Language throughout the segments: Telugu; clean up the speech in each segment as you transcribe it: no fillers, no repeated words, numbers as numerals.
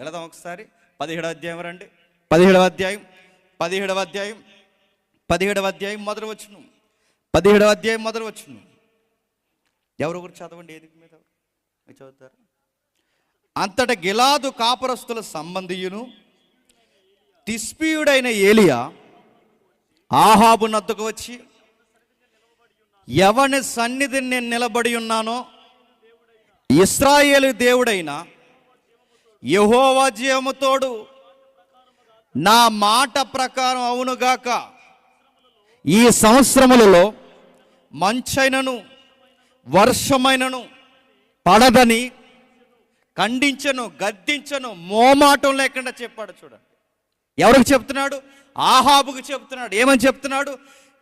వెళదాం ఒకసారి 17వ అధ్యాయం రండి. 17వ అధ్యాయం 17వ అధ్యాయం 17వ అధ్యాయం మొదలు వచ్చును. 17వ అధ్యాయం మొదలు వచ్చును. ఎవరు గురించి చదవండి, ఏది మీద చదువుతారు. అంతట గిలాదు కాపురస్తుల సంబంధియును తిష్బీయుడైన ఏలియా ఆహాబు నద్దకు వచ్చి, ఎవని సన్నిధిని నేను నిలబడి ఉన్నానో ఇశ్రాయేలు దేవుడైన యెహోవా జీవముతోడు నా మాట ప్రకారం అవునుగాక, ఈ సంవత్సరములలో మంచైనను వర్షమైనను పడదని ఖండించను, గద్దించను, మోమాటం లేకుండా చెప్పాడు. చూడండి, ఎవరికి చెప్తున్నాడు? ఆహాబుకు చెప్తున్నాడు. ఏమని చెప్తున్నాడు?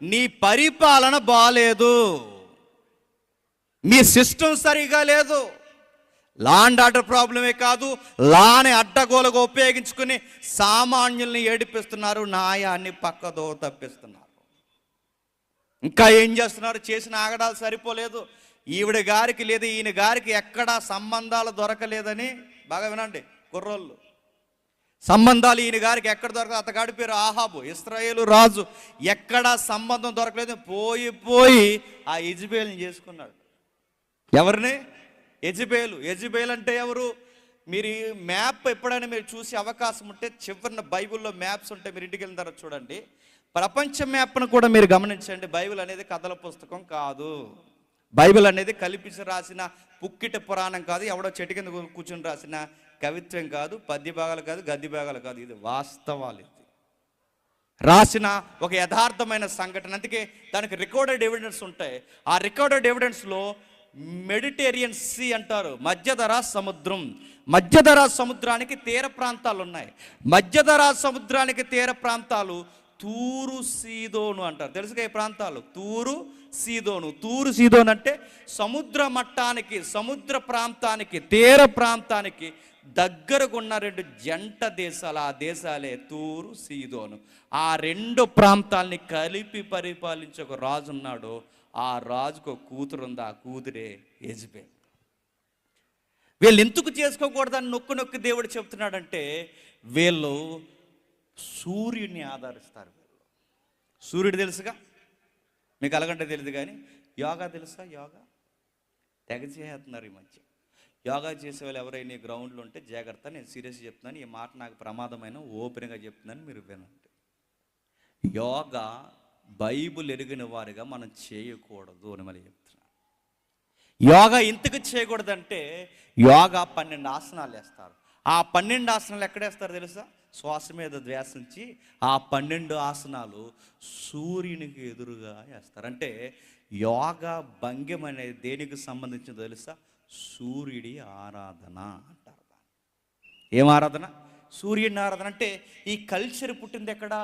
నీ పరిపాలన బాలేదు, మీ సిస్టమ్ సరిగా లేదు. లా అండ్ ఆర్డర్ ప్రాబ్లమే కాదు, లాని అడ్డగోలుగా ఉపయోగించుకుని సామాన్యుల్ని ఏడిపిస్తున్నారు, న్యాయాన్ని పక్కదో తప్పిస్తున్నారు. ఇంకా ఏం చేస్తున్నారు? చేసిన ఆగడాలు సరిపోలేదు, ఈవిడ గారికి లేదు, ఈయన గారికి ఎక్కడా సంబంధాలు దొరకలేదని. బాగా వినండి కుర్రోళ్ళు, సంబంధాలు ఈయన గారికి ఎక్కడ దొరకదు. అతగాడి పేరు ఆహాబు, ఇశ్రాయేలు రాజు. ఎక్కడా సంబంధం దొరకలేదు, పోయి ఆ యెజబేలుని చేసుకున్నాడు. ఎవరిని? యెజబేలు. యెజబేలు అంటే ఎవరు? మీరు మ్యాప్ ఎప్పుడైనా మీరు చూసే అవకాశం ఉంటే చివరిన బైబిల్లో మ్యాప్స్ ఉంటే మీరు ఇంటికి వెళ్ళిన తర్వాత చూడండి. ప్రపంచ మ్యాప్ను కూడా మీరు గమనించండి. బైబిల్ అనేది కథల పుస్తకం కాదు, బైబిల్ అనేది కల్పించి రాసిన పుక్కిట పురాణం కాదు, ఎవడో చెట్టు కింద కూర్చొని రాసిన కవిత్వం కాదు, పద్య భాగాలు కాదు, గద్య భాగాలు కాదు. ఇది వాస్తవాలు, ఇది రాసిన ఒక యథార్థమైన సంఘటన. అందుకే దానికి రికార్డెడ్ ఎవిడెన్స్ ఉంటాయి. ఆ రికార్డెడ్ ఎవిడెన్స్లో మెడిటేరియన్ సీ అంటారు, మధ్యధరా సముద్రం. మధ్యధరా సముద్రానికి తీర ప్రాంతాలు ఉన్నాయి. మధ్యధరా సముద్రానికి తీర ప్రాంతాలు తూరు సీదోను అంటారు. తెలుసుగా ఈ ప్రాంతాలు? తూరు సీదోను. తూరు సీదోను అంటే సముద్ర మట్టానికి, సముద్ర ప్రాంతానికి, తీర ప్రాంతానికి దగ్గరకున్న రెండు జంట దేశాలు. ఆ దేశాలే తూరు సీదోను. ఆ రెండు ప్రాంతాలని కలిపి పరిపాలించే ఒక రాజు ఉన్నాడు. ఆ రాజుకు ఒక కూతురు ఉంది, ఆ కూతురే యెజబేలు. వీళ్ళు ఎందుకు చేసుకోకూడదని నొక్కి దేవుడు చెప్తున్నాడంటే, వీళ్ళు సూర్యుడిని ఆధారిస్తారు. సూర్యుడు తెలుసుగా మీకు, అలాగంటే తెలియదు కానీ యోగా తెలుసా? యోగా తెగ చేస్తున్నారు ఈ మధ్య. యోగా చేసే వాళ్ళు ఎవరైనా గ్రౌండ్లో ఉంటే జాగ్రత్త, నేను సీరియస్గా చెప్తున్నాను, ఈ మాట నాకు ప్రమాదమైన ఓపెన్గా చెప్తున్నాను, మీరు వినండి. యోగా బైబుల్ ఎరిగిన వారిగా మనం చేయకూడదు అని మళ్ళీ చెప్తున్నాను. యోగా ఇంతకు చేయకూడదంటే, యోగా 12 ఆసనాలు వేస్తారు. ఆ 12 ఆసనాలు ఎక్కడేస్తారు తెలుసా? శ్వాస మీద ధ్యాసించి ఆ 12 ఆసనాలు సూర్యునికి ఎదురుగా వేస్తారు. అంటే యోగా భంగ్యం అనేది దేనికి సంబంధించిందో తెలుసా? సూర్యుడి ఆరాధన అంటారు. ఏం ఆరాధన? సూర్యుడిని ఆరాధన. అంటే ఈ కల్చర్ పుట్టింది ఎక్కడ?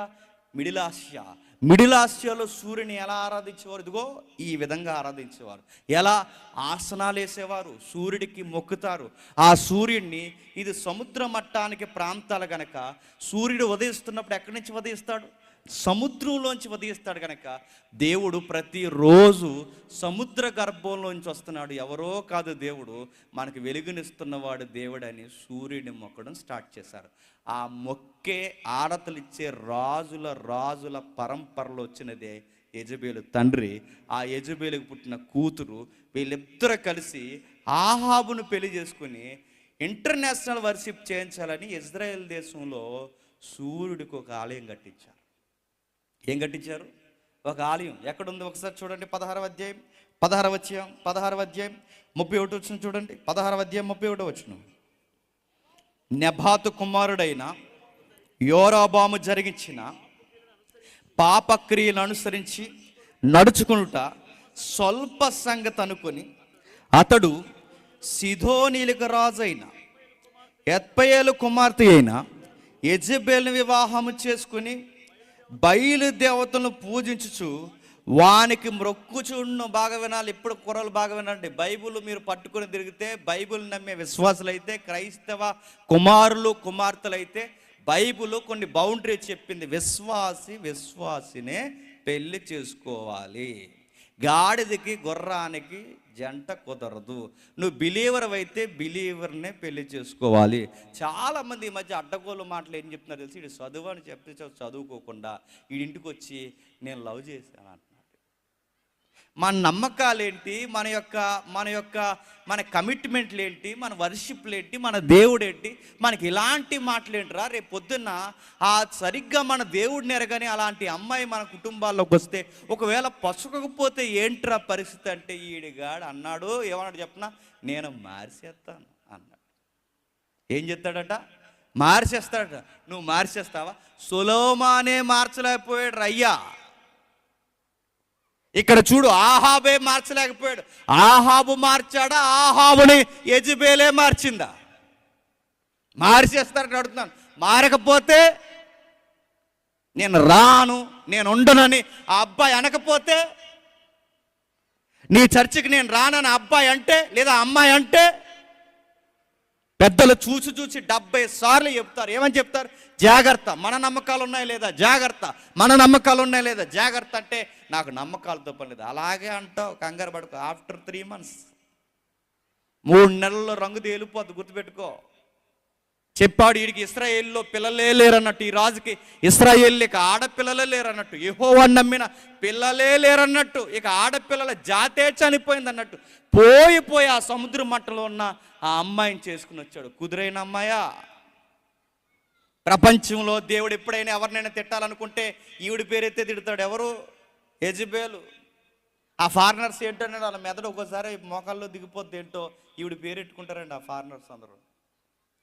Middle Asia. మిడిల్ ఆసియాలో సూర్యుని ఎలా ఆరాధించేవారు? ఇదిగో ఈ విధంగా ఆరాధించేవారు. ఎలా? ఆసనాలు వేసేవారు, సూర్యుడికి మొక్కుతారు. ఆ సూర్యుడిని, ఇది సముద్ర మట్టానికి ప్రాంతాలు కనుక సూర్యుడు ఉదయిస్తున్నప్పుడు ఎక్కడి నుంచి ఉదయిస్తాడు? సముద్రంలోంచి ఉదయిస్తాడు. కనుక దేవుడు ప్రతిరోజు సముద్ర గర్భంలోంచి వస్తున్నాడు. ఎవరో కాదు, దేవుడు మనకు వెలుగునిస్తున్నవాడు దేవుడని సూర్యుడిని మొక్కడం స్టార్ట్ చేశారు. ఆ మొక్కే ఆరతలు ఇచ్చే రాజుల పరంపరలో వచ్చినదే యెజబేలు తండ్రి. ఆ యెజబేలుకు పుట్టిన కూతురు. వీళ్ళిద్దరూ కలిసి ఆహాబును పెళ్లి చేసుకుని ఇంటర్నేషనల్ వర్షిప్ చేయించాలని ఇజ్రాయెల్ దేశంలో సూర్యుడికి ఒక ఆలయం కట్టించారు. ఏం కట్టించారు? ఒక ఆలయం. ఎక్కడుంది ఒకసారి చూడండి. 16వ అధ్యాయం 31 వచ్చిన చూడండి. 16వ అధ్యాయం 31 వచ్చిన. నెబాతు కుమారుడైన యోరాబాము జరిగించిన పాపక్రియలను అనుసరించి నడుచుకునుట స్వల్ప సంగతి అనుకొని అతడు సిదోనీలకు రాజైన ఎత్బయేలు కుమార్తె అయిన యెజబేలును వివాహము చేసుకుని బయలు దేవతలను పూజించుచు వానికి మొక్కుచుండు. బాగా వినాలి, ఇప్పుడు కుర్రలు బాగా వినండి. బైబిల్ మీరు పట్టుకొని తిరిగితే, బైబిల్ నమ్మే విశ్వాసులైతే, క్రైస్తవ కుమారులు కుమార్తెలైతే బైబిల్ కొన్ని బౌండరీ చెప్పింది. విశ్వాసినే పెళ్లి చేసుకోవాలి. గాడిదకి గుర్రానికి జంట కుదరదు. నువ్వు బిలీవర్ అయితే బిలీవర్నే పెళ్లి చేసుకోవాలి. చాలామంది ఈ మధ్య అడ్డగోలు మాటలు ఏం చెప్తున్నారు తెలిసి, ఇది చదువు అని చెప్తే చదువుకోకుండా వీడింటికి వచ్చి నేను లవ్ చేశాను అంటున్నాడు. మన నమ్మకాలు ఏంటి, మన కమిట్మెంట్లు ఏంటి, మన వర్షిప్లు ఏంటి, మన దేవుడు ఏంటి, మనకి ఇలాంటి మాటలు ఏంటిరా? రేపు పొద్దున్న సరిగ్గా మన దేవుడిని ఎరగని అలాంటి అమ్మాయి మన కుటుంబాల్లోకి వస్తే ఒకవేళ పసుకపోతే ఏంట్రా పరిస్థితి అంటే, ఈడిగాడు అన్నాడు, ఏమన్నాడు చెప్పనా, నేను మార్చేస్తాను అన్నాడు. ఏం చెప్తాడట? మార్చేస్తాడట. నువ్వు మార్చేస్తావా? సొలొమోనే మార్చలేకపోయాడు అయ్యా. ఇక్కడ చూడు, ఆహాబే మార్చలేకపోయాడు. ఆహాబు మార్చాడా? ఆహాబుని యెజెబెలే మార్చిందా? మార్చేస్తారని అడుగుతున్నాను. మారకపోతే నేను రాను, నేను ఉండనని ఆ అబ్బాయి అనకపోతే, నీ చర్చికి నేను రానని అబ్బాయి అంటే లేదా అమ్మాయి అంటే, పెద్దలు చూసి 70 సార్లు చెప్తారు. ఏమని చెప్తారు? జాగ్రత్త, మన నమ్మకాలు ఉన్నాయి లేదా జాగ్రత్త, మన నమ్మకాలు ఉన్నాయి లేదా జాగ్రత్త అంటే, నాకు నమ్మకాలతో పని లేదు. అలాగే అంటావు, కంగారు పడుకో. ఆఫ్టర్ 3 months 3 నెలల్లో రంగు తేలిపోద్ది, గుర్తుపెట్టుకో. చెప్పాడు, వీడికి ఇశ్రాయేలులో పిల్లలే లేరన్నట్టు, ఈ రాజుకి ఇశ్రాయేలుకి ఆడపిల్లలే లేరన్నట్టు, యెహోవాను నమ్మిన పిల్లలే లేరన్నట్టు, ఇక ఆడపిల్లల జాతే చనిపోయింది అన్నట్టు, పోయి ఆ సముద్ర మట్టలో ఉన్న ఆ అమ్మాయిని చేసుకుని వచ్చాడు. కుదురైన అమ్మాయా? ప్రపంచంలో దేవుడు ఎప్పుడైనా ఎవరినైనా తిట్టాలనుకుంటే ఈవిడి పేరైతే తిడతాడు. ఎవరు? యెజెబెలు. ఆ ఫారినర్స్ ఏంటంటే వాళ్ళ మెదడు ఒక్కోసారి మోకాల్లో దిగిపోద్ది ఏంటో, ఈవిడి పేరెట్టుకుంటారండి ఆ ఫారినర్స్ అందరూ.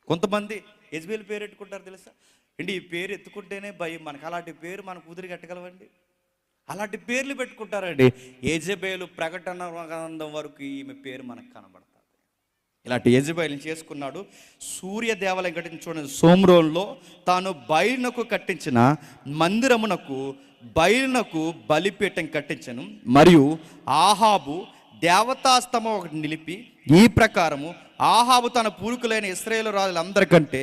కొంతమంది యెజెబెలు పేరు ఎట్టుకుంటారు తెలుసా అండి. ఈ పేరు ఎత్తుకుంటేనే భయం మనకు. అలాంటి పేరు మన కూతురికి ఎట్టగలవండి? అలాంటి పేర్లు పెట్టుకుంటారండి. యెజెబెలు ప్రకటన గ్రంథం వరకు ఈమె పేరు మనకు కనబడుతుంది. ఇలాంటి యెజెబెలుని చేసుకున్నాడు. సూర్య దేవాలయం కట్టించి చూడండి, సోమ్రోన్లో తాను బయలునకు కట్టించిన మందిరమునకు బయలునకు బలిపీఠం కట్టించను. మరియు ఆహాబు దేవతాస్తంభం ఒకటి నిలిపి, ఈ ప్రకారము ఆహాబు తన పూర్వీకులైన ఇశ్రాయేలు రాజులందరికంటే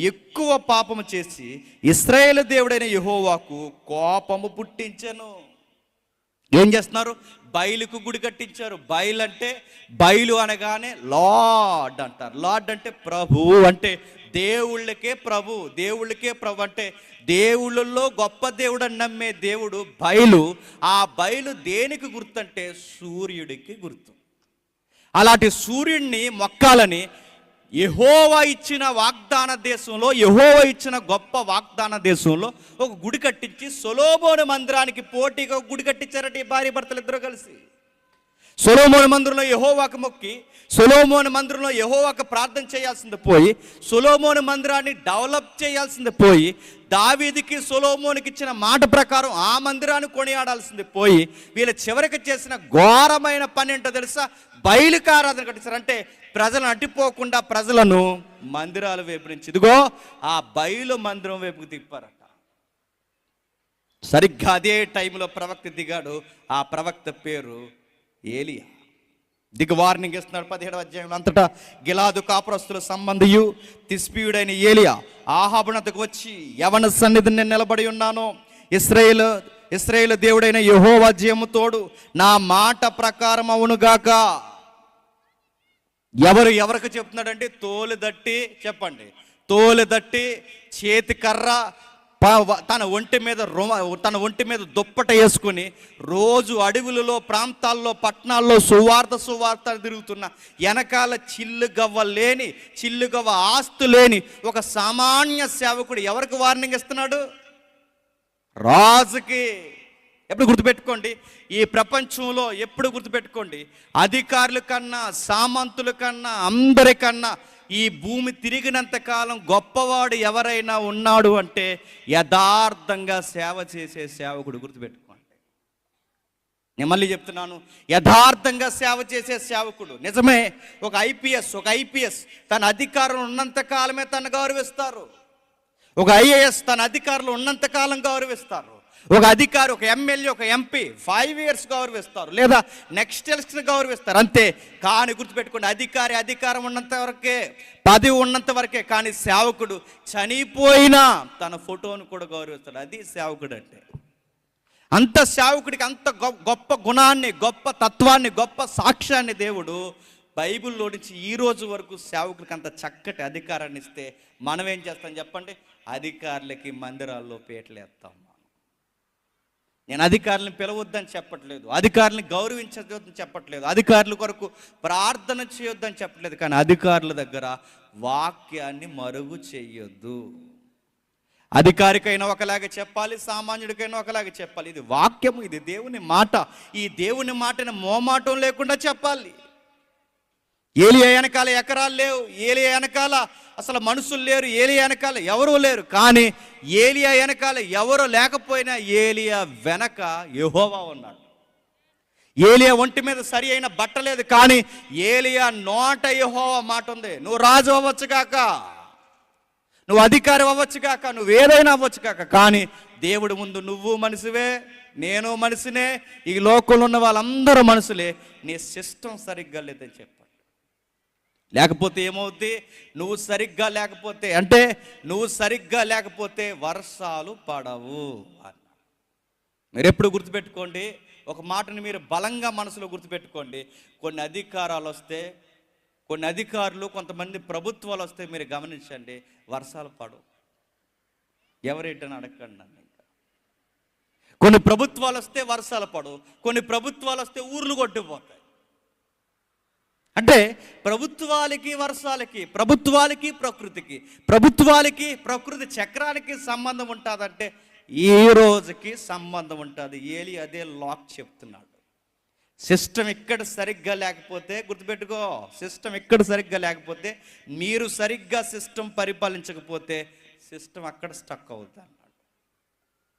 ఎక్కువ పాపము చేసి ఇశ్రాయేలు దేవుడైన యెహోవాకు కోపము పుట్టించెను. ఏం చేస్తున్నారు? బయలుకు గుడి కట్టించారు. బయలు అనగానే లార్డ్ అంటారు. లార్డ్ అంటే ప్రభువు, అంటే దేవుళ్ళకే ప్రభు అంటే దేవుళ్ళల్లో గొప్ప దేవుడు అని నమ్మే దేవుడు బయలు. ఆ బయలు దేనికి గుర్తు అంటే సూర్యుడికి గుర్తు. అలాంటి సూర్యుడిని మొక్కాలని యెహోవా ఇచ్చిన వాగ్దాన దేశంలో, యెహోవా ఇచ్చిన గొప్ప వాగ్దాన దేశంలో ఒక గుడి కట్టించి సొలొమోను మందిరానికి పోటీగా ఒక గుడి కట్టించారట ఈ భార్య భర్తలు ఇద్దరు కలిసి. సొలొమోను మందిరంలో యెహోవాకు మొక్కి, సొలొమోను మందిరంలో యెహోవాకు ప్రార్థన చేయాల్సింది పోయి, సొలొమోను మందిరాన్ని డెవలప్ చేయాల్సింది పోయి, దావీదుకి సొలొమోనుకి ఇచ్చిన మాట ప్రకారం ఆ మందిరాన్ని కొనియాడాల్సింది పోయి, వీళ్ళ చివరికి చేసిన ఘోరమైన పని ఏంటో తెలుసా? బయలుకి ఆరాధన కట్టించారు. అంటే ప్రజలను అడ్డిపోకుండా ప్రజలను మందిరాల వైపు నుంచి, ఇదిగో ఆ బయలు మందిరం వైపుకి తిప్పారట. సరిగ్గా అదే టైంలో ప్రవక్త దిగాడు. ఆ ప్రవక్త పేరు ఏలియా. వార్నింగ్ ఇస్తున్నాడు 17వ అధ్యాయంలో. అంతటా గిలాదు కాపురస్తుల సంబంధియు తిష్బీయుడైన ఏలియా ఆహాబునకు వచ్చి, యవన సన్నిధిని నేను నిలబడి ఉన్నాను, ఇశ్రాయేలు దేవుడైన యెహోవా జీవము తోడు, నా మాట ప్రకారం అవునుగాక. ఎవరికి చెప్తున్నాడంటే, తోలు దట్టి, చెప్పండి, తోలు దట్టి, చేతి కర్ర, తన ఒంటి మీద దుప్పట వేసుకుని రోజు అడవులలో, ప్రాంతాల్లో, పట్టణాల్లో సువార్త తిరుగుతున్న, వెనకాల చిల్లుగవ్వ ఆస్తు లేని ఒక సామాన్య సేవకుడు ఎవరికి వార్నింగ్ ఇస్తున్నాడు? రాజుకి. ఎప్పుడు గుర్తుపెట్టుకోండి, ఈ ప్రపంచంలో ఎప్పుడు గుర్తుపెట్టుకోండి, అధికారుల కన్నా, సామంతుల కన్నా, అందరికన్నా ఈ భూమి తిరిగినంత కాలం గొప్పవాడు ఎవరైనా ఉన్నాడు అంటే యథార్థంగా సేవ చేసే సేవకుడు. గుర్తుపెట్టుకోండి, నేను మళ్ళీ చెప్తున్నాను, యథార్థంగా సేవ చేసే సేవకుడు. నిజమే, ఒక ఐపీఎస్ తన అధికారంలో ఉన్నంత కాలమే తను గౌరవిస్తారు. ఒక ఐఏఎస్ తన అధికారంలో ఉన్నంత కాలం గౌరవిస్తారు. ఒక అధికారి, ఒక ఎమ్మెల్యే, ఒక ఎంపీ 5 years గౌరవిస్తారు, లేదా నెక్స్ట్ ఎలక్షన్ గౌరవిస్తారు, అంతే. కానీ గుర్తుపెట్టుకోండి, అధికారం ఉన్నంత వరకే, పదవి ఉన్నంత వరకే. కానీ సేవకుడు చనిపోయినా తన ఫోటోను కూడా గౌరవిస్తాడు. అది సేవకుడు అంటే. అంత సేవకుడికి అంత గొప్ప గుణాన్ని, గొప్ప తత్వాన్ని, గొప్ప సాక్ష్యాన్ని దేవుడు బైబిల్లో నుంచి ఈ రోజు వరకు సేవకుడికి అంత చక్కటి అధికారాన్ని ఇస్తే మనం ఏం చేస్తాం చెప్పండి? అధికారులకి మందిరాల్లో పేటలేస్తాం. నేను అధికారులను పిలవద్దని చెప్పట్లేదు, అధికారులను గౌరవించవద్దని చెప్పట్లేదు, అధికారుల కొరకు ప్రార్థన చేయొద్దని చెప్పట్లేదు. కానీ అధికారుల దగ్గర వాక్యాన్ని మరుగు చేయొద్దు. అధికారికైనా ఒకలాగే చెప్పాలి, సామాన్యుడికైనా ఒకలాగే చెప్పాలి. ఇది వాక్యము, ఇది దేవుని మాట. ఈ దేవుని మాటని మోమాటం లేకుండా చెప్పాలి. ఏలియా వెనకాల ఎకరాలు లేవు, ఏలియా వెనకాల అసలు మనుషులు లేరు, ఏలియా వెనకాల ఎవరూ లేరు. కానీ ఏలియా వెనకాల ఎవరు లేకపోయినా ఏలియా వెనక యెహోవా ఉన్నాడు. ఏలియా ఒంటి మీద సరి అయిన బట్ట లేదు, కానీ ఏలియా నోట యెహోవా మాట ఉంది. నువ్వు రాజు అవ్వచ్చు కాక, నువ్వు అధికారి అవ్వచ్చు కాక, నువ్వు ఏదైనా అవ్వచ్చు కాక, కానీ దేవుడి ముందు నువ్వు మనిషివే, నేను మనిషినే, ఈ లోకంలో ఉన్న వాళ్ళందరూ మనుషులే. నీ సిస్టమ్ సరిగ్గా లేదని చెప్పాడు. లేకపోతే ఏమవుద్ది? నువ్వు సరిగ్గా లేకపోతే, అంటే నువ్వు సరిగ్గా లేకపోతే వర్షాలు పడవు అన్న. మీరు ఎప్పుడు గుర్తుపెట్టుకోండి, ఒక మాటని మీరు బలంగా మనసులో గుర్తుపెట్టుకోండి. కొన్ని అధికారాలు వస్తే, కొన్ని అధికారులు, కొంతమంది ప్రభుత్వాలు వస్తే మీరు గమనించండి, వర్షాలు పడవు. ఎవరేంటని అడగండి నన్ను. ఇంకా కొన్ని ప్రభుత్వాలు వస్తే వర్షాలు పడవు, కొన్ని ప్రభుత్వాలు వస్తే ఊర్లు కొట్టిపోతాయి. అంటే ప్రభుత్వాలకి వర్షాలకి, ప్రభుత్వాలకి ప్రకృతికి, ప్రభుత్వాలకి ప్రకృతి చక్రానికి సంబంధం ఉంటుందంటే ఈ రోజుకి సంబంధం ఉంటుంది. ఏలి అదే లాక్ చెప్తున్నాడు. సిస్టమ్ ఇక్కడ సరిగ్గా లేకపోతే, గుర్తుపెట్టుకో, సిస్టమ్ ఇక్కడ సరిగ్గా లేకపోతే, మీరు సరిగ్గా సిస్టమ్ పరిపాలించకపోతే సిస్టమ్ అక్కడ స్టక్ అవుతుంది అన్నాడు.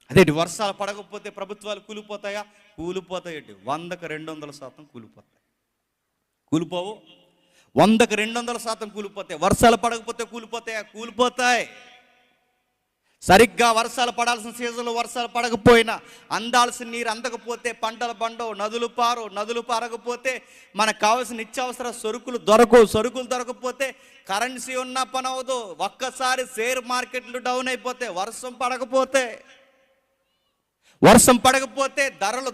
అదేంటి, వర్షాలు పడకపోతే ప్రభుత్వాలు కూలిపోతాయా? కూలిపోతాయండి. 100కి 200% కూలిపోతాయి. కూలిపోవు? 100కి 200% కూలిపోతాయి. వర్షాలు పడకపోతే కూలిపోతాయా? కూలిపోతాయి. సరిగ్గా వర్షాలు పడాల్సిన సీజన్లో వర్షాలు పడకపోయినా, అందాల్సిన నీరు అందకపోతే పంటలు పండవు, నదులు పారకపోతే మనకు కావాల్సిన నిత్యావసర సరుకులు దొరకకపోతే కరెన్సీ ఉన్న పని అవ్వదు. ఒక్కసారి షేర్ మార్కెట్లు డౌన్ అయిపోతే, వర్షం పడకపోతే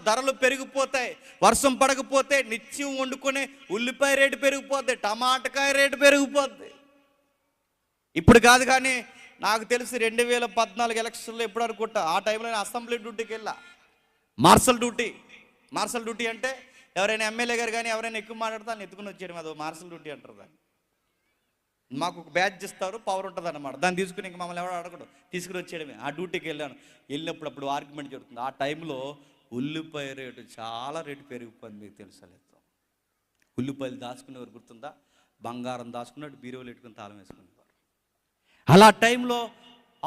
ధరలు పెరిగిపోతాయి. వర్షం పడకపోతే నిత్యం వండుకునే ఉల్లిపాయ రేటు పెరిగిపోద్ది, టమాటకాయ రేటు పెరిగిపోద్ది. ఇప్పుడు కాదు, కానీ నాకు తెలిసి 2014 ఎలక్షన్లో ఎప్పుడు అనుకుంటా, ఆ టైంలో నేను అసెంబ్లీ డ్యూటీకి వెళ్ళా. మార్షల్ డ్యూటీ అంటే ఎవరైనా ఎమ్మెల్యే గారు కానీ ఎవరైనా ఎక్కువ మాట్లాడతాను ఎత్తుకుని వచ్చేయడం, అది మార్షల్ డ్యూటీ అంటారు దాన్ని. మాకు ఒక బ్యాడ్జ్ ఇస్తారు, పవర్ ఉంటుంది అన్నమాట. దాన్ని తీసుకుని ఇంక మమ్మల్ని ఎవరు అడగడం, తీసుకుని వచ్చేయడమే. ఆ డ్యూటీకి వెళ్ళినప్పుడు అప్పుడు ఆర్గ్యుమెంట్ జరుగుతుంది. ఆ టైంలో ఉల్లిపాయ రేటు చాలా రేటు పెరిగిపోయింది. మీకు తెలుసలేదు, ఉల్లిపాయలు దాచుకునేవారు గుర్తుందా? బంగారం దాచుకున్నట్టు బీరువాలు పెట్టుకుని తాళం వేసుకునేవారు. అలా టైంలో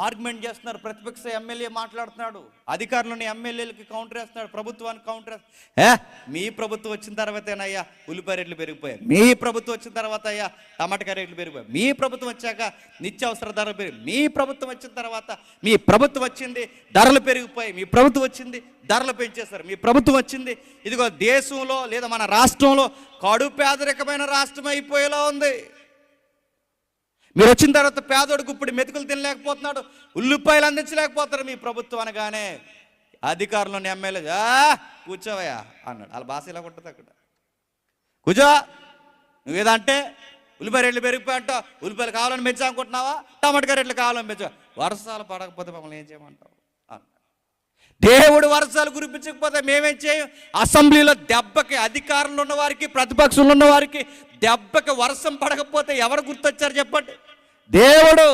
ఆర్గ్యుమెంట్ చేస్తున్నారు. ప్రతిపక్ష ఎమ్మెల్యే మాట్లాడుతున్నాడు, అధికారులని ఎమ్మెల్యేలకి కౌంటర్ వేస్తున్నాడు, ప్రభుత్వానికి కౌంటర్ వేస్తున్నాడు. మీ ప్రభుత్వం వచ్చిన తర్వాతేనయ్యా ఉల్లిపాయ రేట్లు పెరిగిపోయాయి, మీ ప్రభుత్వం వచ్చిన తర్వాత అయ్యా టమాటకాయ రేట్లు పెరిగిపోయాయి, మీ ప్రభుత్వం వచ్చాక నిత్యావసర ధరలు పెరిగి, మీ ప్రభుత్వం వచ్చిన తర్వాత మీ ప్రభుత్వం వచ్చింది ధరలు పెరిగిపోయాయి, మీ ప్రభుత్వం వచ్చింది ధరలు పెంచేశారు, మీ ప్రభుత్వం వచ్చింది ఇదిగో దేశంలో లేదా మన రాష్ట్రంలో కడు పేదరికమైన రాష్ట్రం అయిపోయేలా ఉంది. మీరు వచ్చిన తర్వాత పేదోడికి ఇప్పుడు మెతుకులు తినలేకపోతున్నాడు, ఉల్లిపాయలు అందించలేకపోతారు మీ ప్రభుత్వం అనగానే అధికారులను ఎమ్మెల్యే కూర్చోవయ్యా అన్నాడు. వాళ్ళ భాష ఇలా ఉంటుంది అక్కడ. కూర్చో, నువ్వేదంటే ఉల్లిపాయ రేట్లు పెరిగిపోయాయంట, ఉల్లిపాయలు కావాలని పెంచాలనుకుంటున్నావా, టమాటకాయ రేట్లు కావాలని పెంచా, వర్షాలు పడకపోతే మమ్మల్ని ఏం చేయమంటావు అన్నాడు. దేవుడు వర్షాలు కురిపించకపోతే మేమేం చేయం? అసెంబ్లీలో దెబ్బకి అధికారంలో ఉన్న వారికి, ప్రతిపక్షంలో ఉన్న వారికి దెబ్బకి వర్షం పడకపోతే ఎవరు గుర్తొచ్చారు చెప్పండి? దేవుడు.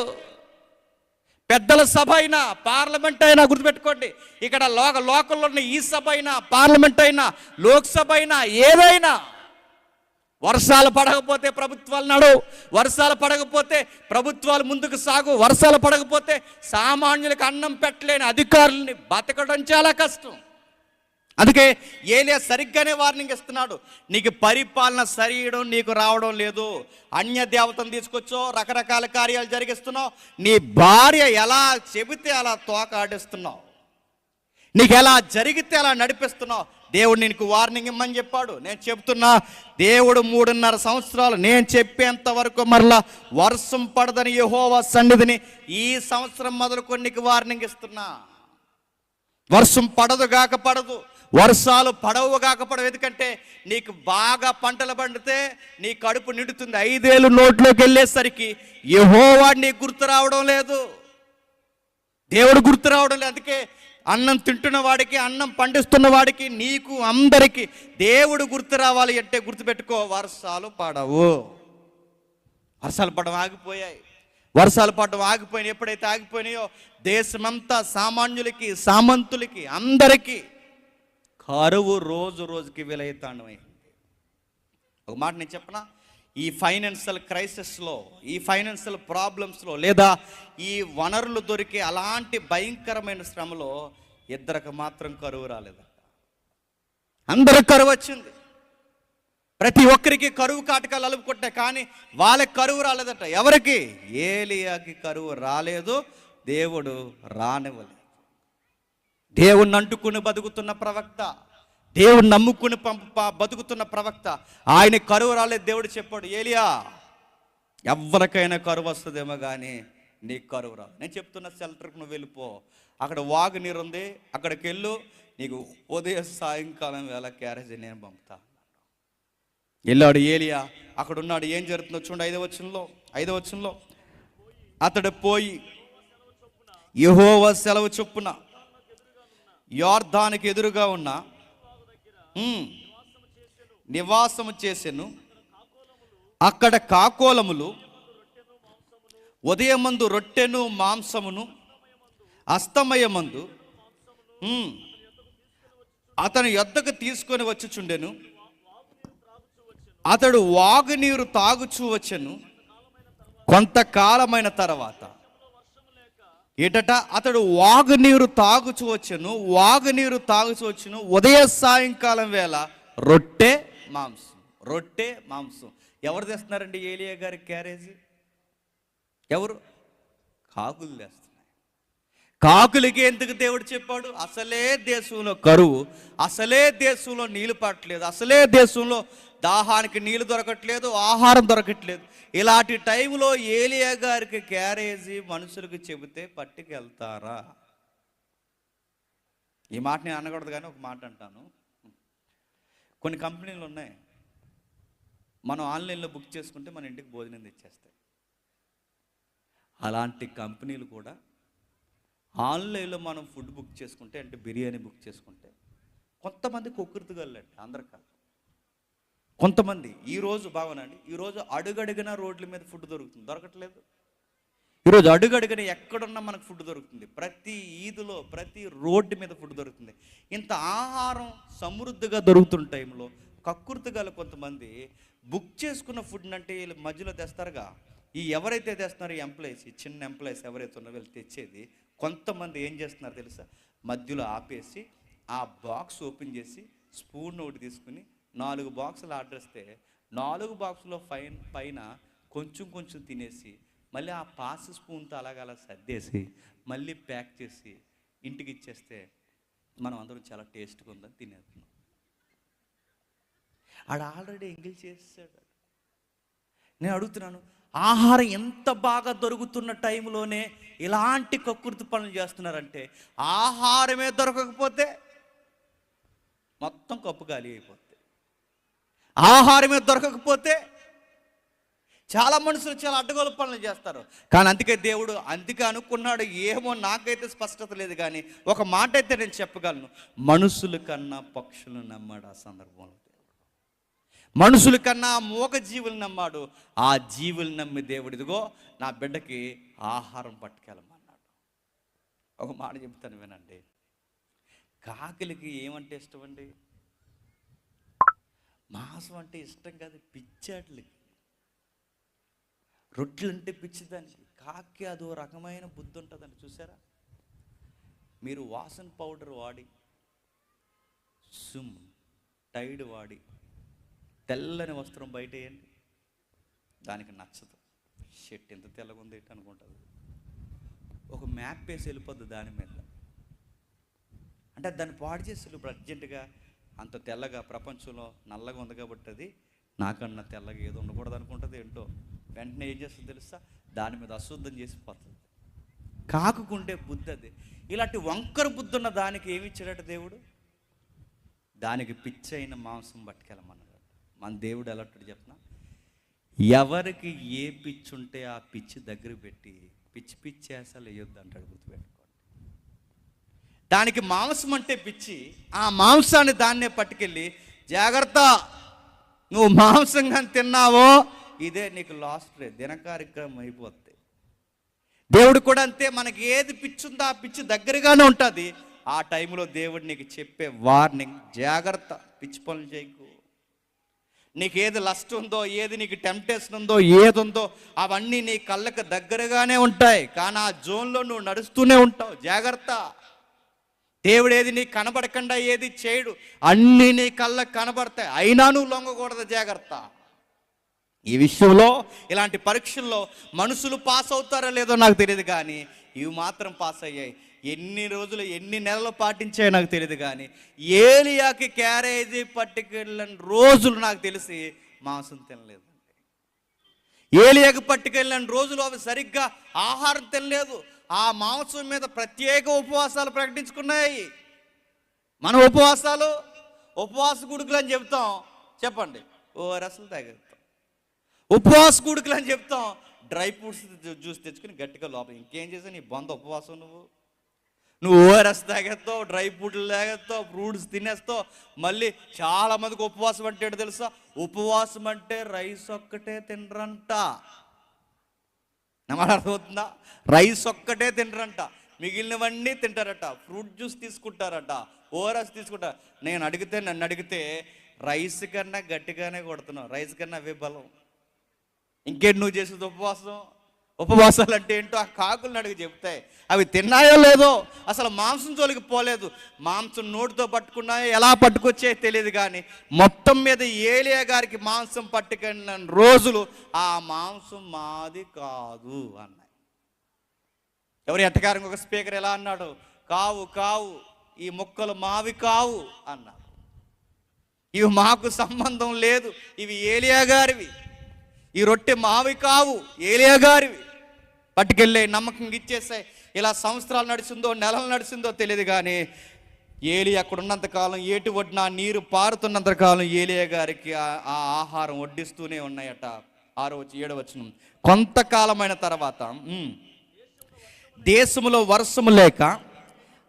పెద్దల సభ అయినా పార్లమెంట్ అయినా గుర్తుపెట్టుకోండి, ఇక్కడ లోకల్లో ఉన్న ఈ సభ అయినా పార్లమెంట్ అయినా లోక్సభ అయినా ఏదైనా వర్షాలు పడకపోతే ప్రభుత్వాలు నడవు, వర్షాలు పడకపోతే ప్రభుత్వాలు ముందుకు సాగు, వర్షాలు పడకపోతే సామాన్యులకు అన్నం పెట్టలేని అధికారులని బతకడం చాలా కష్టం. అందుకే ఏలియా సరిగ్గానే వార్నింగ్ ఇస్తున్నాడు. నీకు పరిపాలన సరియడం నీకు రావడం లేదు, అన్య దేవతను తీసుకొచ్చో రకరకాల కార్యాలు జరిగిస్తున్నావు, నీ భార్య ఎలా చెబితే అలా తోక ఆడిస్తున్నావు, నీకు ఎలా జరిగితే అలా నడిపిస్తున్నావు. దేవుడు నీకు వార్నింగ్ ఇమ్మని చెప్పాడు. నేను చెప్తున్నా, దేవుడు 3.5 సంవత్సరాలు నేను చెప్పేంత వరకు మరలా వర్షం పడదని యెహోవా సన్నిధిని ఈ సంవత్సరం మొదలుకొని నీకు వార్నింగ్ ఇస్తున్నా. వర్షం పడదుగాక పడదు, వర్షాలు పడవుగాక పడవు. ఎందుకంటే నీకు బాగా పంటలు పండితే నీ కడుపు నిండుతుంది. 5 ఏళ్ళు నోట్లోకి వెళ్ళేసరికి యెహోవా నీకు గుర్తు రావడం లేదు, దేవుడు గుర్తు రావడం లేదు. అందుకే అన్నం తింటున్న వాడికి, అన్నం పండిస్తున్న వాడికి, నీకు, అందరికీ దేవుడు గుర్తు రావాలి అంటే గుర్తుపెట్టుకో, వర్షాలు పడవు. వర్షాలు పడడం ఆగిపోయాయి. వర్షాలు పడడం ఆగిపోయినాయి. ఎప్పుడైతే ఆగిపోయినాయో దేశమంతా సామాన్యులకి, సామంతులకి, అందరికీ కరువు రోజు రోజుకి విలయతాండమైంది. ఒక మాట నేను చెప్పనా, ఈ ఫైనాన్షియల్ క్రైసిస్లో, ఈ ఫైనాన్షియల్ ప్రాబ్లమ్స్లో, లేదా ఈ వనరులు దొరికే అలాంటి భయంకరమైన శ్రమలో ఇద్దరికి మాత్రం కరువు రాలేదట, అందరికి కరువు వచ్చింది. ప్రతి ఒక్కరికి కరువు కాటకాలు అలుపుకుంటాయి, కానీ వాళ్ళకి కరువు రాలేదట. ఎవరికి? ఏలియాకి కరువు రాలేదు, దేవుడు రానివ్వలేదు. దేవుణ్ణి అంటుకుని బతుకుతున్న ప్రవక్త, దేవుడు నమ్ముకుని బతుకుతున్న ప్రవక్త, ఆయన కరువు రాలేదు. దేవుడు చెప్పాడు, ఏలియా ఎవరికైనా కరువు వస్తుందేమో కానీ నీకు కరువు రాదు. నేను చెప్తున్న షెల్టర్కి నువ్వు వెళ్ళిపో, అక్కడ వాగు నీరు ఉంది, అక్కడికి వెళ్ళు, నీకు ఉదయం సాయంకాలం వేళ క్యారేజీ నేను పంపుతా. వెళ్ళాడు ఏలియా, అక్కడ ఉన్నాడు. ఏం జరుగుతుందో చూడండి. 5వ వచనంలో అతడు పోయి యెహోవా సెలవు చొప్పున యొర్దానుకు ఎదురుగా ఉన్న నివాసము చేసెను. అక్కడ కాకోలములు ఉదయమందు రొట్టెను మాంసమును, అస్తమయమందు అతని యొద్దకు తీసుకొని వచ్చుచుండెను. అతడు వాగునీరు తాగుచూ వచ్చెను. కొంతకాలమైన తర్వాత ఏటట అతడు వాగునీరు తాగుచూ వచ్చెను. ఉదయ సాయంకాలం వేళ రొట్టె మాంసం. ఎవరు తెస్తున్నారండి ఏలియా గారి క్యారేజీ? ఎవరు? కాకులు తెస్తున్నాయి. కాకులకి ఎందుకు దేవుడు చెప్పాడు? అసలే దేశంలో కరువు, అసలే దేశంలో నీళ్ళు పట్టలేదు, అసలే దేశంలో దాహానికి నీళ్ళు దొరకట్లేదు, ఆహారం దొరకట్లేదు. ఇలాంటి టైంలో ఏలియా గారికి క్యారేజీ మనుషులకు చెబితే పట్టుకెళ్తారా? ఈ మాట నేను అనకూడదు కానీ ఒక మాట అంటాను. కొన్ని కంపెనీలు ఉన్నాయి, మనం ఆన్లైన్లో బుక్ చేసుకుంటే మన ఇంటికి భోజనం తెచ్చేస్తాయి. అలాంటి కంపెనీలు కూడా ఆన్లైన్లో మనం ఫుడ్ బుక్ చేసుకుంటే, అంటే బిర్యానీ బుక్ చేసుకుంటే, కొంతమంది కొక్కుర్తుగలండి, అందరు కాదు, కొంతమంది. ఈరోజు బాగునండి, ఈరోజు అడుగడుగున రోడ్ల మీద ఫుడ్ దొరుకుతుంది, దొరకట్లేదు. ఈరోజు అడుగడుగున ఎక్కడున్నా మనకు ఫుడ్ దొరుకుతుంది. ప్రతి ఈదులో, ప్రతి రోడ్డు మీద ఫుడ్ దొరుకుతుంది. ఇంత ఆహారం సమృద్ధిగా దొరుకుతున్న టైంలో కక్కుర్తిగల కొంతమంది బుక్ చేసుకున్న ఫుడ్ అంటే వీళ్ళు మధ్యలో తెస్తారుగా, ఈ ఎవరైతే తెస్తున్నారో ఎంప్లాయీస్, ఈ చిన్న ఎంప్లాయీస్ ఎవరైతే ఉన్నారో వీళ్ళు తెచ్చేది, కొంతమంది ఏం చేస్తున్నారు తెలుసా? మధ్యలో ఆపేసి ఆ బాక్స్ ఓపెన్ చేసి స్పూన్ ఒకటి తీసుకుని 4 బాక్సులు ఆర్డర్ ఇస్తే 4 బాక్సులో పైన కొంచెం తినేసి మళ్ళీ ఆ పాస్ స్పూన్తో అలాగ సర్దేసి మళ్ళీ ప్యాక్ చేసి ఇంటికి ఇచ్చేస్తే మనం అందరం చాలా టేస్ట్గా ఉందని తినేస్తున్నాం. ఆడ ఆల్రెడీ ఎంగిల్ చేసాడు. నేను అడుగుతున్నాను, ఆహారం ఎంత బాగా దొరుకుతున్న టైంలోనే ఇలాంటి కక్కుర్తి పనులు చేస్తున్నారంటే, ఆహారమే దొరకకపోతే మొత్తం కప్పు ఖాళీ అయిపోతుంది. ఆహారమే దొరకకపోతే చాలా మనుషులు చాలా అడ్డగోలు పనులు చేస్తారు. కానీ అందుకే అనుకున్నాడు, ఏమో నాకైతే స్పష్టత లేదు, కానీ ఒక మాట అయితే నేను చెప్పగలను, మనుషుల కన్నా పక్షులను నమ్మాడు. ఆ సందర్భంలో మనుషుల కన్నా మూగ జీవులు నమ్మాడు. ఆ జీవులు నమ్మి దేవుడు ఇదిగో నా బిడ్డకి ఆహారం పట్టుకెళ్ళమన్నాడు. ఒక మాట చెప్తాను వినండి, కాకిలకి ఏమంటే ఇష్టం అండి? మాంసం అంటే ఇష్టం కాదు, పిచ్చాట్లకి. రొట్టెలు అంటే పిచ్చిదానికి. కాకి అదో రకమైన బుద్ధి ఉంటుందండి. చూసారా? మీరు వాసన పౌడర్ వాడి, టైడ్ వాడి తెల్లని వస్త్రం బయట వేయండి, దానికి నచ్చదు. షర్ట్ ఎంత తెల్లగా ఉంది ఏంటి అనుకుంటుంది. ఒక మ్యాప్ వేసి వెళ్ళిపోద్ది దాని మీద. అంటే దాన్ని పాడు చేసి ఇప్పుడు అర్జెంటుగా అంత తెల్లగా, ప్రపంచంలో నల్లగా ఉంది కాబట్టి అది నాకన్నా తెల్లగా ఏదో ఉండకూడదు అనుకుంటుంది. ఏంటో వెంటనే ఏం చేస్తుంది తెలుసా? దాని మీద అశుద్ధం చేసిపోతుంది. కాకుకుండే బుద్ధి అది. ఇలాంటి వంకర బుద్ధి ఉన్న దానికి ఏమి ఇచ్చాడట దేవుడు? దానికి పిచ్చైన మాంసం పట్టుకెళ్ళమన్నాడు. మన దేవుడు ఎలాంటి చెప్పిన, ఎవరికి ఏ పిచ్చి ఉంటే ఆ పిచ్చి దగ్గర పెట్టి పిచ్చి పిచ్చి వేసాలు వేయొద్దు అంటాడు. గుర్తుపెట్టుకోండి. దానికి మాంసం అంటే పిచ్చి, ఆ మాంసాన్ని దాన్నే పట్టుకెళ్ళి జాగ్రత్త, నువ్వు మాంసంగా తిన్నావో ఇదే నీకు లాస్ట్ రే, దిన కార్యక్రమం అయిపోద్ది. దేవుడు కూడా అంతే, మనకి ఏది పిచ్చి ఉందో ఆ పిచ్చి దగ్గరగానే ఉంటుంది. ఆ టైంలో దేవుడు నీకు చెప్పే వార్నింగ్, జాగ్రత్త, పిచ్చి పనులు చేయకు. నీకు ఏది లస్ట్ ఉందో, ఏది నీకు టెంప్టేషన్ ఉందో, ఏది ఉందో అవన్నీ నీ కళ్ళకు దగ్గరగానే ఉంటాయి, కానీ ఆ జోన్లో నువ్వు నడుస్తూనే ఉంటావు. జాగ్రత్త. దేవుడు ఏది నీకు కనబడకుండా ఏది చేయడు, అన్నీ నీ కళ్ళకు కనబడతాయి, అయినా నువ్వు లొంగకూడదు. జాగ్రత్త. ఈ విషయంలో ఇలాంటి పరీక్షల్లో మనుషులు పాస్ అవుతారో లేదో నాకు తెలియదు, కానీ ఇవి మాత్రం పాస్ అయ్యాయి. ఎన్ని రోజులు ఎన్ని నెలలు పాటించాయో నాకు తెలియదు, కానీ ఏలియాకి క్యారేజీ పట్టుకెళ్ళిన రోజులు నాకు తెలిసి మాంసం తినలేదండి. ఏలియాకి పట్టుకెళ్ళిన రోజులు అవి సరిగ్గా ఆహారం తినలేదు. ఆ మాంసం మీద ప్రత్యేక ఉపవాసాలు ప్రకటించుకున్నాయి. మన ఉపవాస గుడుకులు అని చెప్తాం, చెప్పండి, రసలు తాగేస్తాం. ఉపవాస గుడుకులు అని చెప్తాం, డ్రై ఫ్రూట్స్ జ్యూస్ తెచ్చుకుని గట్టిగా లోపల ఇంకేం చేసావు నీ బంధు ఉపవాసం. నువ్వు ఓఆర్ఎస్ తాగేస్తావు, డ్రై ఫ్రూట్లు తాగేస్తావు, ఫ్రూట్స్ తినేస్తావు. మళ్ళీ చాలామందికి ఉపవాసం అంటే ఏంటో తెలుసా? ఉపవాసం అంటే రైస్ ఒక్కటే తినరంట. నమ్మాట అర్థమవుతుందా? రైస్ ఒక్కటే తినరంట, మిగిలినవన్నీ తింటారట. ఫ్రూట్ జ్యూస్ తీసుకుంటారట, ఓఆర్ఎస్ తీసుకుంటారు. నన్ను అడిగితే రైస్ కన్నా గట్టిగానే కొడుతున్నావు, రైస్ కన్నా అవే బలం. ఇంకేంటి నువ్వు చేసేది ఉపవాసాలు అంటే ఏంటో ఆ కాకులను అడిగి చెప్తాయి. అవి తిన్నాయో లేదో, అసలు మాంసం జోలికి పోలేదు. మాంసం నోటితో పట్టుకున్నాయో ఎలా పట్టుకొచ్చాయో తెలియదు, కానీ మొత్తం మీద ఏలియా గారికి మాంసం పట్టుకున్న రోజులు ఆ మాంసం మాది కాదు అన్నాయి. ఎవరు ఎట్టకారంగా ఒక స్పీకర్ ఎలా అన్నాడు? కావు ఈ ముక్కలు మావి కావు అన్నారు. ఇవి మాకు సంబంధం లేదు, ఇవి ఏలియా గారివి. ఈ రొట్టె మావి కావు, ఏలియా గారివి. పట్టుకెళ్ళే నమ్మకంగా ఇచ్చేసాయి. ఇలా సంవత్సరాలు నడిచిందో నెలలు నడిచిందో తెలియదు, కానీ ఏలియా అక్కడ ఉన్నంతకాలం, ఏటి ఒడ్డున నీరు పారుతున్నంతకాలం ఏలియా గారికి ఆ ఆహారం వడ్డిస్తూనే ఉన్నాయట. 6-7 వచనం. కొంతకాలమైన తర్వాత దేశంలో వర్షము లేక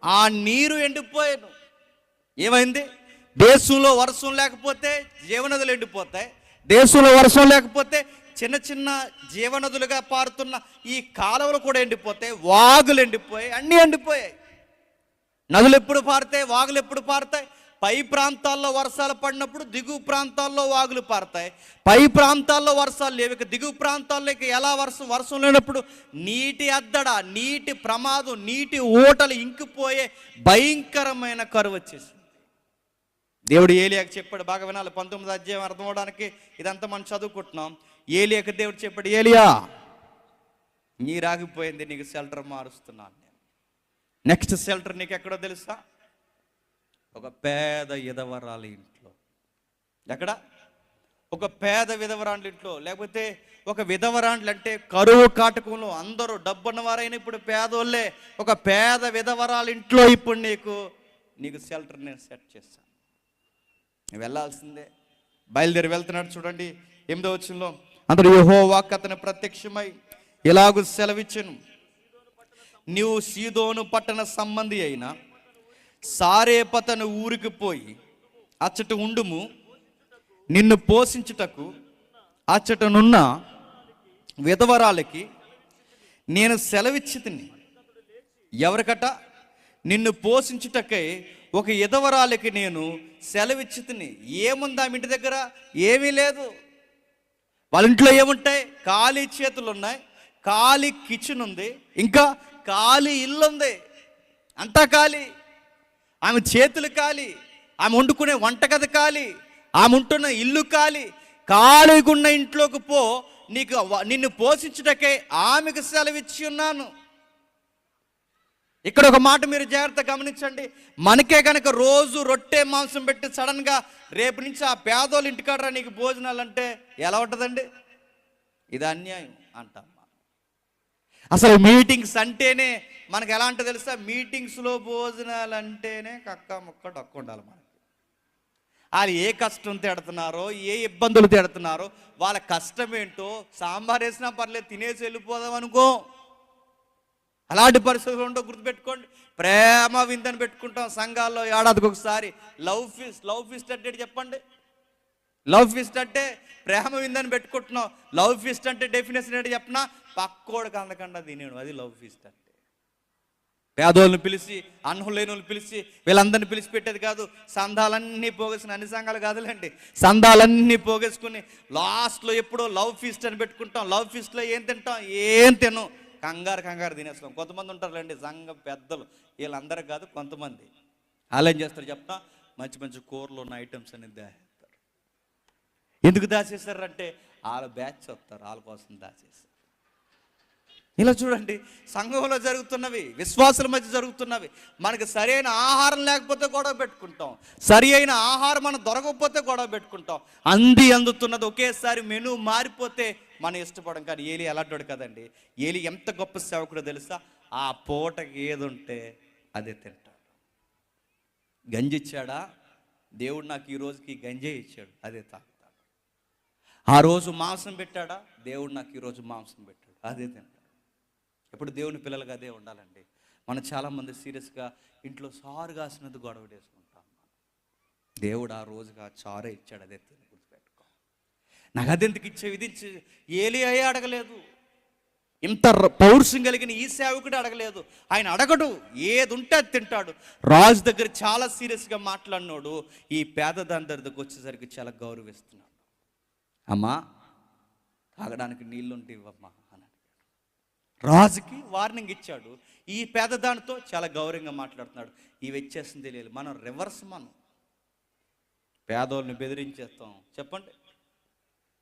ఆ నీరు ఎండిపోయాను. ఏమైంది? దేశంలో వర్షం లేకపోతే జీవనదులు ఎండిపోతాయి. దేశంలో వర్షం లేకపోతే చిన్న చిన్న జీవనదులుగా పారుతున్న ఈ కాలువలు కూడా ఎండిపోతాయి, వాగులు ఎండిపోయాయి, అన్నీ ఎండిపోయాయి. నదులు ఎప్పుడు పారుతాయి, వాగులు ఎప్పుడు పారుతాయి? పై ప్రాంతాల్లో వర్షాలు పడినప్పుడు దిగువ ప్రాంతాల్లో వాగులు పారుతాయి. పై ప్రాంతాల్లో వర్షాలు లేవు, ఇక దిగువ ప్రాంతాల్లోకి ఎలా వర్షం లేనప్పుడు నీటి అద్దడ, నీటి ప్రమాదం, నీటి ఊటలు ఇంకిపోయే భయంకరమైన కరువు వచ్చేసింది. దేవుడు ఏలియాకి చెప్పాడు, బాగా వినాలి, 19వ అధ్యాయం అర్థం అవడానికి ఇదంతా మనం చదువుకుంటున్నాం. ఏలియాకి దేవుడు చెప్పాడు, ఏలియా నీరాగిపోయింది, నీకు షెల్టర్ మారుస్తున్నాను నేను. నెక్స్ట్ షెల్టర్ నీకు ఎక్కడో తెలుసా? ఒక పేద విధవరాలి ఇంట్లో. ఎక్కడ? ఒక పేద విధవరాండ్ల ఇంట్లో. లేకపోతే ఒక విధవరాండ్లు అంటే కరువు కాటకంలో అందరూ డబ్బున్న వారైనా ఇప్పుడు పేదోళ్ళే. ఒక పేద విధవరాలి ఇంట్లో ఇప్పుడు నీకు షెల్టర్ నేను సెట్ చేస్తాను. వెళ్ళాల్సిందే. బయలుదేరి వెళ్తున్నాడు. చూడండి 8వ వచనంలో, అందరూ యెహోవా అతని ప్రత్యక్షమై ఇలాగు సెలవిచ్చెను, నీవు సీదోను పట్టణ సంబంధి అయిన సారేపతను ఊరికి పోయి అచ్చట ఉండుము, నిన్ను పోషించుటకు అచ్చటనున్న విధవరాలకి నేను సెలవిచ్చితిని. ఎవరికట? నిన్ను పోషించుటకై ఒక విధవరాలకి నేను సెలవిచ్చితిని. ఏముంది ఆమె ఇంటి దగ్గర? ఏమీ లేదు. వాళ్ళ ఇంట్లో ఏముంటాయి? ఖాళీ చేతులు ఉన్నాయి, ఖాళీ కిచెన్ ఉంది, ఇంకా ఖాళీ ఇల్లు ఉంది, అంతా ఖాళీ. ఆమె చేతులు ఖాళీ, ఆమె వండుకునే వంటగది ఖాళీ, ఆమె ఉంటున్న ఇల్లు ఖాళీ. ఖాళీగా ఉన్న ఇంట్లోకి పో, నిన్ను పోషించుటకే ఆమెకు సెలవిచ్చి ఉన్నాను. ఇక్కడ ఒక మాట మీరు జాగ్రత్తగా గమనించండి. మనకే కనుక రోజు రొట్టె మాంసం పెట్టి సడన్గా రేపు నుంచి ఆ పేదోళ్ళ ఇంటికాడరా నీకు భోజనాలు అంటే ఎలా ఉంటుందండి? ఇది అన్యాయం అంటాం. అసలు మీటింగ్స్ అంటేనే మనకు ఎలా అంటే తెలుసా, మీటింగ్స్లో భోజనాలు అంటేనే కక్క ముక్క డొక్క ఉండాలి మనకి. వాళ్ళు ఏ కష్టం తిడుతున్నారో, ఏ ఇబ్బందులు తిడుతున్నారో, వాళ్ళ కష్టం ఏంటో, సాంబార్ వేసినా పర్లేదు తినేసి వెళ్ళిపోదాం అనుకో. అలాంటి పరిస్థితులు ఉండో గుర్తుపెట్టుకోండి. ప్రేమ విందని పెట్టుకుంటాం సంఘాల్లో ఏడాదికి ఒకసారి. లవ్ ఫీస్ట్ అంటే చెప్పండి. లవ్ ఫీస్ట్ అంటే ప్రేమ విందని పెట్టుకుంటున్నాం. లవ్ ఫీస్ట్ అంటే డెఫినేషన్ ఏంటి చెప్పినా, పక్కోడికి అందకుండా తినేడు, అది లవ్ ఫీస్ట్ అంటే. పేదోళ్ళని పిలిచి, అన్నం లేని వాళ్ళని పిలిచి, వీళ్ళందరినీ పిలిచి పెట్టేది కాదు. సందాలన్నీ పోగేసుకుని, అన్ని సంఘాలు కాదులేండి, సందాలన్నీ పోగేసుకుని లాస్ట్లో ఎప్పుడో లవ్ ఫీస్ట్ అని పెట్టుకుంటాం. లవ్ ఫీస్ట్లో ఏం తింటాం, ఏం తిను, కంగారు తినేస్తాం. కొంతమంది ఉంటారులేండి సంఘ పెద్దలు, వీళ్ళందరూ కాదు, కొంతమంది వాళ్ళు ఏం చేస్తారు చెప్తా, మంచి మంచి కూరలు ఉన్న ఐటమ్స్ అనేది దాచేస్తారు. ఎందుకు దాచేస్తారంటే వాళ్ళ బ్యాచ్ వస్తారు, వాళ్ళ కోసం దాచేస్తారు. ఇలా చూడండి, సంఘంలో జరుగుతున్నవి, విశ్వాసుల మధ్య జరుగుతున్నవి. మనకి సరైన ఆహారం లేకపోతే గొడవ పెట్టుకుంటాం, సరి అయిన ఆహారం మనం దొరకకపోతే గొడవ పెట్టుకుంటాం. అందుతున్నది ఒకేసారి మెనూ మారిపోతే మనం ఇష్టపడం. కానీ ఏలి అలాంటి కదండి. ఏలి ఎంత గొప్ప సేవకుడో తెలుసా, ఆ పూటకి ఏది ఉంటే అదే తింటాడు. గంజి ఇచ్చాడా, దేవుడు నాకు ఈ రోజుకి గంజే ఇచ్చాడు, అదే తాగుతాడు. ఆ రోజు మాంసం పెట్టాడా, దేవుడు నాకు ఈరోజు మాంసం పెట్టాడు, అదే తింటాడు. ఎప్పుడు దేవుని పిల్లలుగా అదే ఉండాలండి. మనం చాలామంది సీరియస్గా ఇంట్లో సారు కాసినది గొడవ వేసుకుంటాం. దేవుడు ఆ రోజుగా చారే ఇచ్చాడు, అదే తిని గుర్తుపెట్టుకో. నాకు అదెందుకు ఇచ్చేవి, ఇది ఏలి అయ్యే అడగలేదు. ఇంత పౌరుషం కలిగిన ఈ సేవకుడు అడగలేదు. ఆయన అడగడు, ఏది ఉంటే అది తింటాడు. రాజు దగ్గర చాలా సీరియస్గా మాట్లాడినాడు. ఈ పేదదాని దగ్గరకు వచ్చేసరికి చాలా గౌరవిస్తున్నాడు. అమ్మా తాగడానికి నీళ్ళుంటే ఇవ్వమ్మా అని రాజుకి వార్నింగ్ ఇచ్చాడు. ఈ పేదదానితో చాలా గౌరవంగా మాట్లాడుతున్నాడు. ఇవి వచ్చేసింది తెలియదు. మనం రివర్స్, మనం పేదోళ్ళని బెదిరించేస్తాం. చెప్పండి,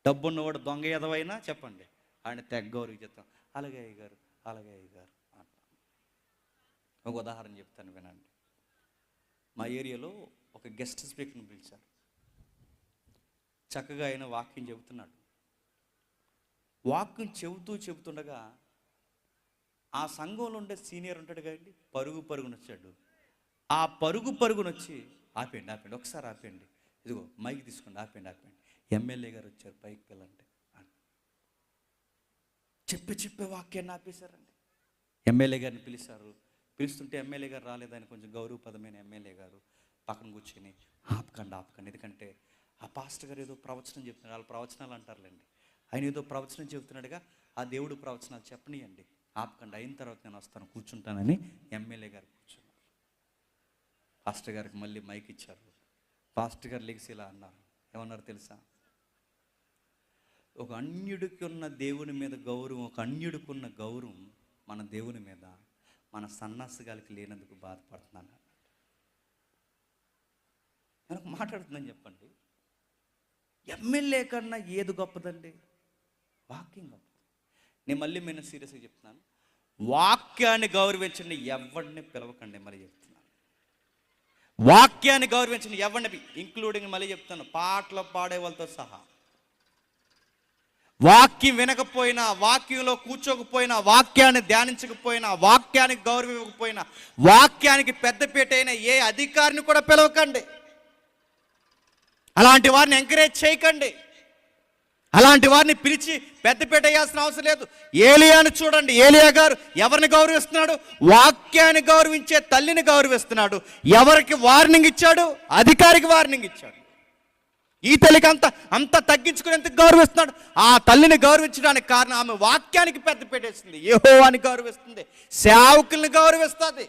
డబ్బున్నవాడు దొంగ ఎదవైనా చెప్పండి, ఆయన తెగ గౌరవించేస్తాం. అలాగే అయ్యగారు, అలాగే అయ్యగారు అంటాం. ఒక ఉదాహరణ చెప్తాను వినండి. మా ఏరియాలో ఒక గెస్ట్ స్పీకర్ని పిలిచారు. చక్కగా ఆయన వాక్యం చెబుతున్నాడు. వాక్యం చెబుతుండగా ఆ సంఘంలో ఉండే సీనియర్ ఉంటాడు కదండి, పరుగునొచ్చాడు. ఆ పరుగునొచ్చి ఆపేయండి, ఒకసారి ఆపేయండి, ఇదిగో మైక్ తీసుకోండి, ఆపేయండి, ఎమ్మెల్యే గారు వచ్చారు పైకి పిల్లంటే అని చెప్పే వాక్యాన్ని ఆపేశారండి. ఎమ్మెల్యే గారిని పిలుస్తుంటే ఎమ్మెల్యే గారు రాలేదని కొంచెం గౌరవపదమైన ఎమ్మెల్యే గారు పక్కన కూర్చొని ఆపకండి, ఎందుకంటే ఆ పాస్టర్ గారు ఏదో ప్రవచనం చెప్తున్నాడు. వాళ్ళు ప్రవచనాలు అంటారులేండి, ఆయన ఏదో ప్రవచనం చెబుతున్నాడుగా, ఆ దేవుడు ప్రవచనాలు చెప్పనియండి, ఆపకండి, అయిన తర్వాత నేను వస్తాను కూర్చుంటానని ఎమ్మెల్యే గారు కూర్చున్నారు. పాస్టర్ గారికి మళ్ళీ మైక్ ఇచ్చారు. పాస్టర్ గారు లెగిసి ఇలా అన్నారు. ఏమన్నారు తెలుసా, ఒక అన్యుడికి ఉన్న దేవుని మీద గౌరవం, ఒక అన్యుడికి ఉన్న గౌరవం మన దేవుని మీద మన సన్నాసిగాలికి లేనందుకు బాధపడుతున్నాను. నేను మాట్లాడుతుందని చెప్పండి. ఎమ్మెల్యే కన్నా ఏది గొప్పదండి? వాక్యం గొప్పది. నేను మళ్ళీ సీరియస్గా చెప్తున్నాను, వాక్యాన్ని గౌరవించండి, ఎవరిని పిలవకండి. మళ్ళీ చెప్తున్నాను, వాక్యాన్ని గౌరవించండి, ఎవరిని ఇంక్లూడింగ్ మళ్ళీ చెప్తాను, పాటలు పాడే వాళ్ళతో సహా. వాక్యం వినకపోయినా, వాక్యంలో కూర్చోకపోయినా, వాక్యాన్ని ధ్యానించకపోయినా, వాక్యానికి గౌరవం ఇవ్వకపోయినా, వాక్యానికి పెద్దపీట అయిన ఏ అధికారిని కూడా పిలవకండి. అలాంటి వారిని ఎంకరేజ్ చేయకండి. అలాంటి వారిని పిలిచి పెద్దపీట వేయాల్సిన అవసరం లేదు. ఏలియాను చూడండి, ఏలియా గారు ఎవరిని గౌరవిస్తున్నాడు? వాక్యాన్ని గౌరవించే తల్లిని గౌరవిస్తున్నాడు. ఎవరికి వార్నింగ్ ఇచ్చాడు? అధికారికి వార్నింగ్ ఇచ్చాడు. ఈ తల్లికి అంత తగ్గించుకుని ఎంత గౌరవిస్తున్నాడు? ఆ తల్లిని గౌరవించడానికి కారణం ఆమె వాక్యానికి పెద్ద పెట్టేస్తుంది, యెహోవాని గౌరవిస్తుంది, సేవకుల్ని గౌరవిస్తుంది.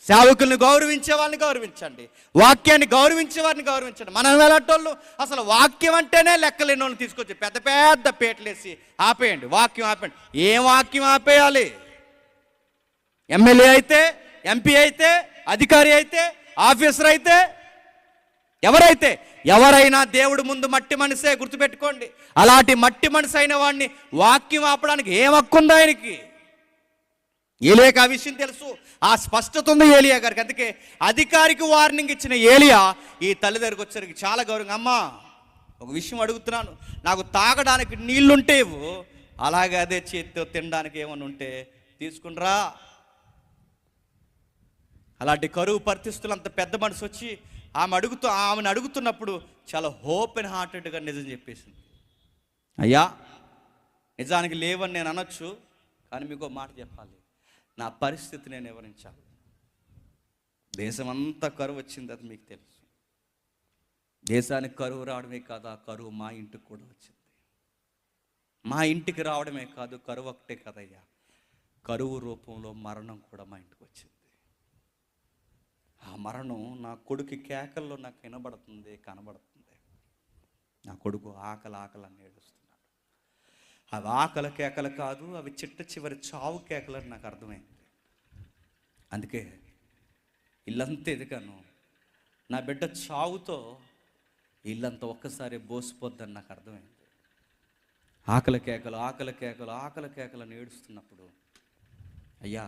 సేవకుల్ని గౌరవించే వాళ్ళని గౌరవించండి, వాక్యాన్ని గౌరవించే వారిని గౌరవించండి. మనం ఎలాంటోళ్ళు అసలు వాక్యం అంటేనే లెక్కలేని వాళ్ళని తీసుకొచ్చి పెద్ద పెద్ద పేటలేసి ఆపేయండి, వాక్యం ఆపేయండి. ఏం వాక్యం ఆపేయాలి? ఎమ్మెల్యే అయితే, ఎంపీ అయితే, అధికారి అయితే, ఆఫీసర్ అయితే, ఎవరైనా దేవుడు ముందు మట్టి మనిషే, గుర్తుపెట్టుకోండి. అలాంటి మట్టి మనిషి అయిన వాడిని వాక్యం ఆపడానికి ఏం హక్కు ఉంది ఆయనకి? ఏలియాకి ఆ విషయం తెలుసు, ఆ స్పష్టత ఉంది ఏలియా గారికి. అందుకే అధికారికి వార్నింగ్ ఇచ్చిన ఏలియా ఈ తల్లి దగ్గరికి వచ్చేసరికి చాలా గౌరవంగా, అమ్మా ఒక విషయం అడుగుతున్నాను, నాకు తాగడానికి నీళ్లుంటే ఇవ్వు, అలాగే అదే చేతితో తినడానికి ఏమైనా ఉంటే తీసుకునిరా అలాంటి కరువు పరిస్థితులు అంత పెద్ద మనసు వచ్చి ఆమెను అడుగుతున్నప్పుడు చాలా ఓపెన్ హార్టెడ్గా నిజం చెప్పేసింది. అయ్యా, నిజానికి లేవని నేను అనొచ్చు, కానీ మీకు మాట చెప్పాలి, నా పరిస్థితి నేను వివరించాలి. దేశం అంతా కరువు వచ్చింది, అది మీకు తెలుసు. దేశానికి కరువు రావడమే కాదు, ఆ కరువు మా ఇంటికి కూడా వచ్చింది. మా ఇంటికి రావడమే కాదు, కరువు ఒకటే కదయ్యా, కరువు రూపంలో మరణం కూడా మా ఇంటికి వచ్చింది. ఆ మరణం నా కొడుకు కేకల్లో నాకు వినబడుతుంది, కనబడుతుంది. నా కొడుకు ఆకలి అని ఏడుస్తున్నాడు. అవి ఆకలి కేకలు కాదు, అవి చిట్ట చివరి చావు కేకలు అని నాకు అర్థమైంది. అందుకే ఇల్లంతా ఎదిగాను. నా బిడ్డ చావుతో ఇల్లంతా ఒక్కసారి బోసిపోద్దని నాకు అర్థమైంది. ఆకలి కేకలు అని ఏడుస్తున్నప్పుడు, అయ్యా,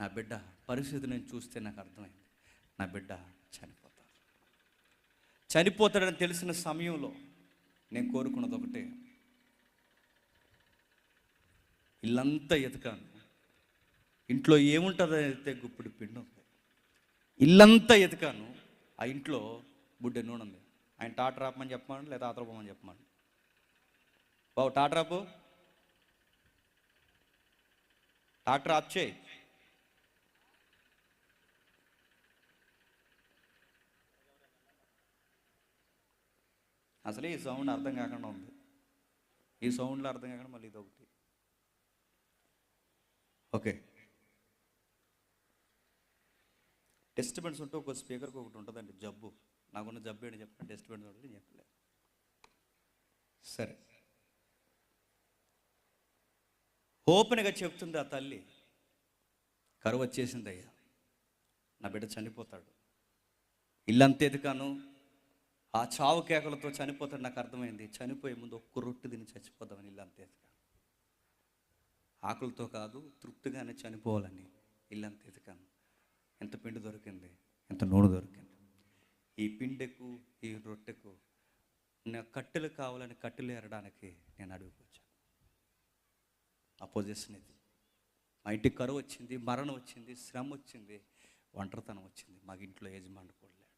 నా బిడ్డ పరిస్థితి నేను చూస్తే నాకు అర్థమైంది, నా బిడ్డ చనిపోతాడని తెలిసిన సమయంలో నేను కోరుకున్నది ఒకటే, ఇల్లంతా ఎతకాను, ఇంట్లో ఏముంటుందని ఎత్తే గుప్పుడు పిండి ఉంది. ఇల్లంతా ఎతకాను, ఆ ఇంట్లో బుడ్డె నూనె ఉంది. ఆయన టాటర్ ఆపమని చెప్పమని, లేదా ఆతరపోమని చెప్పమని. బాబు టాటర్ ఆపు, టాటర్ ఆప్ చేయి. అసలు ఈ సౌండ్ అర్థం కాకుండా ఉంది. ఈ సౌండ్లో అర్థం కాకుండా మళ్ళీ ఇది ఒకటి. ఓకే, డిస్టర్బెన్స్ ఉంటే ఒక స్పీకర్కి ఒకటి ఉంటుందండి. జబ్బు, నాకున్న జబ్బు ఏంటి చెప్పండి, డిస్టర్బెన్స్ ఉంటుంది, చెప్పలేదు. సరే, ఓపెన్గా చెప్తుంది ఆ తల్లి, కరువు వచ్చేసింది అయ్యా, నా బిడ్డ చనిపోతాడు. ఇల్లంతా ఎదుకాను, ఆ చావు కేకలతో చనిపోతాడు. నాకు అర్థమైంది, చనిపోయే ముందు ఒక్క రొట్టె తిని చచ్చిపోతామని ఇల్లంతా ఎదుకాను. ఆకులతో కాదు, తృప్తిగానే చనిపోవాలని ఇల్లంతా ఎదుకాను. ఎంత పిండి దొరికింది, ఎంత నూనె దొరికింది. ఈ పిండెకు ఈ రొట్టెకు నాకు కట్టెలు కావాలని కట్టెలు ఏరడానికి నేను అడుగుకొచ్చాను. ఆ పొజిషన్ ఇది. మా ఇంటికి కరువు వచ్చింది, మరణం వచ్చింది, శ్రమ వచ్చింది, ఒంటరితనం వచ్చింది, మాకు ఇంట్లో యజమానుడు కూడా లేడు.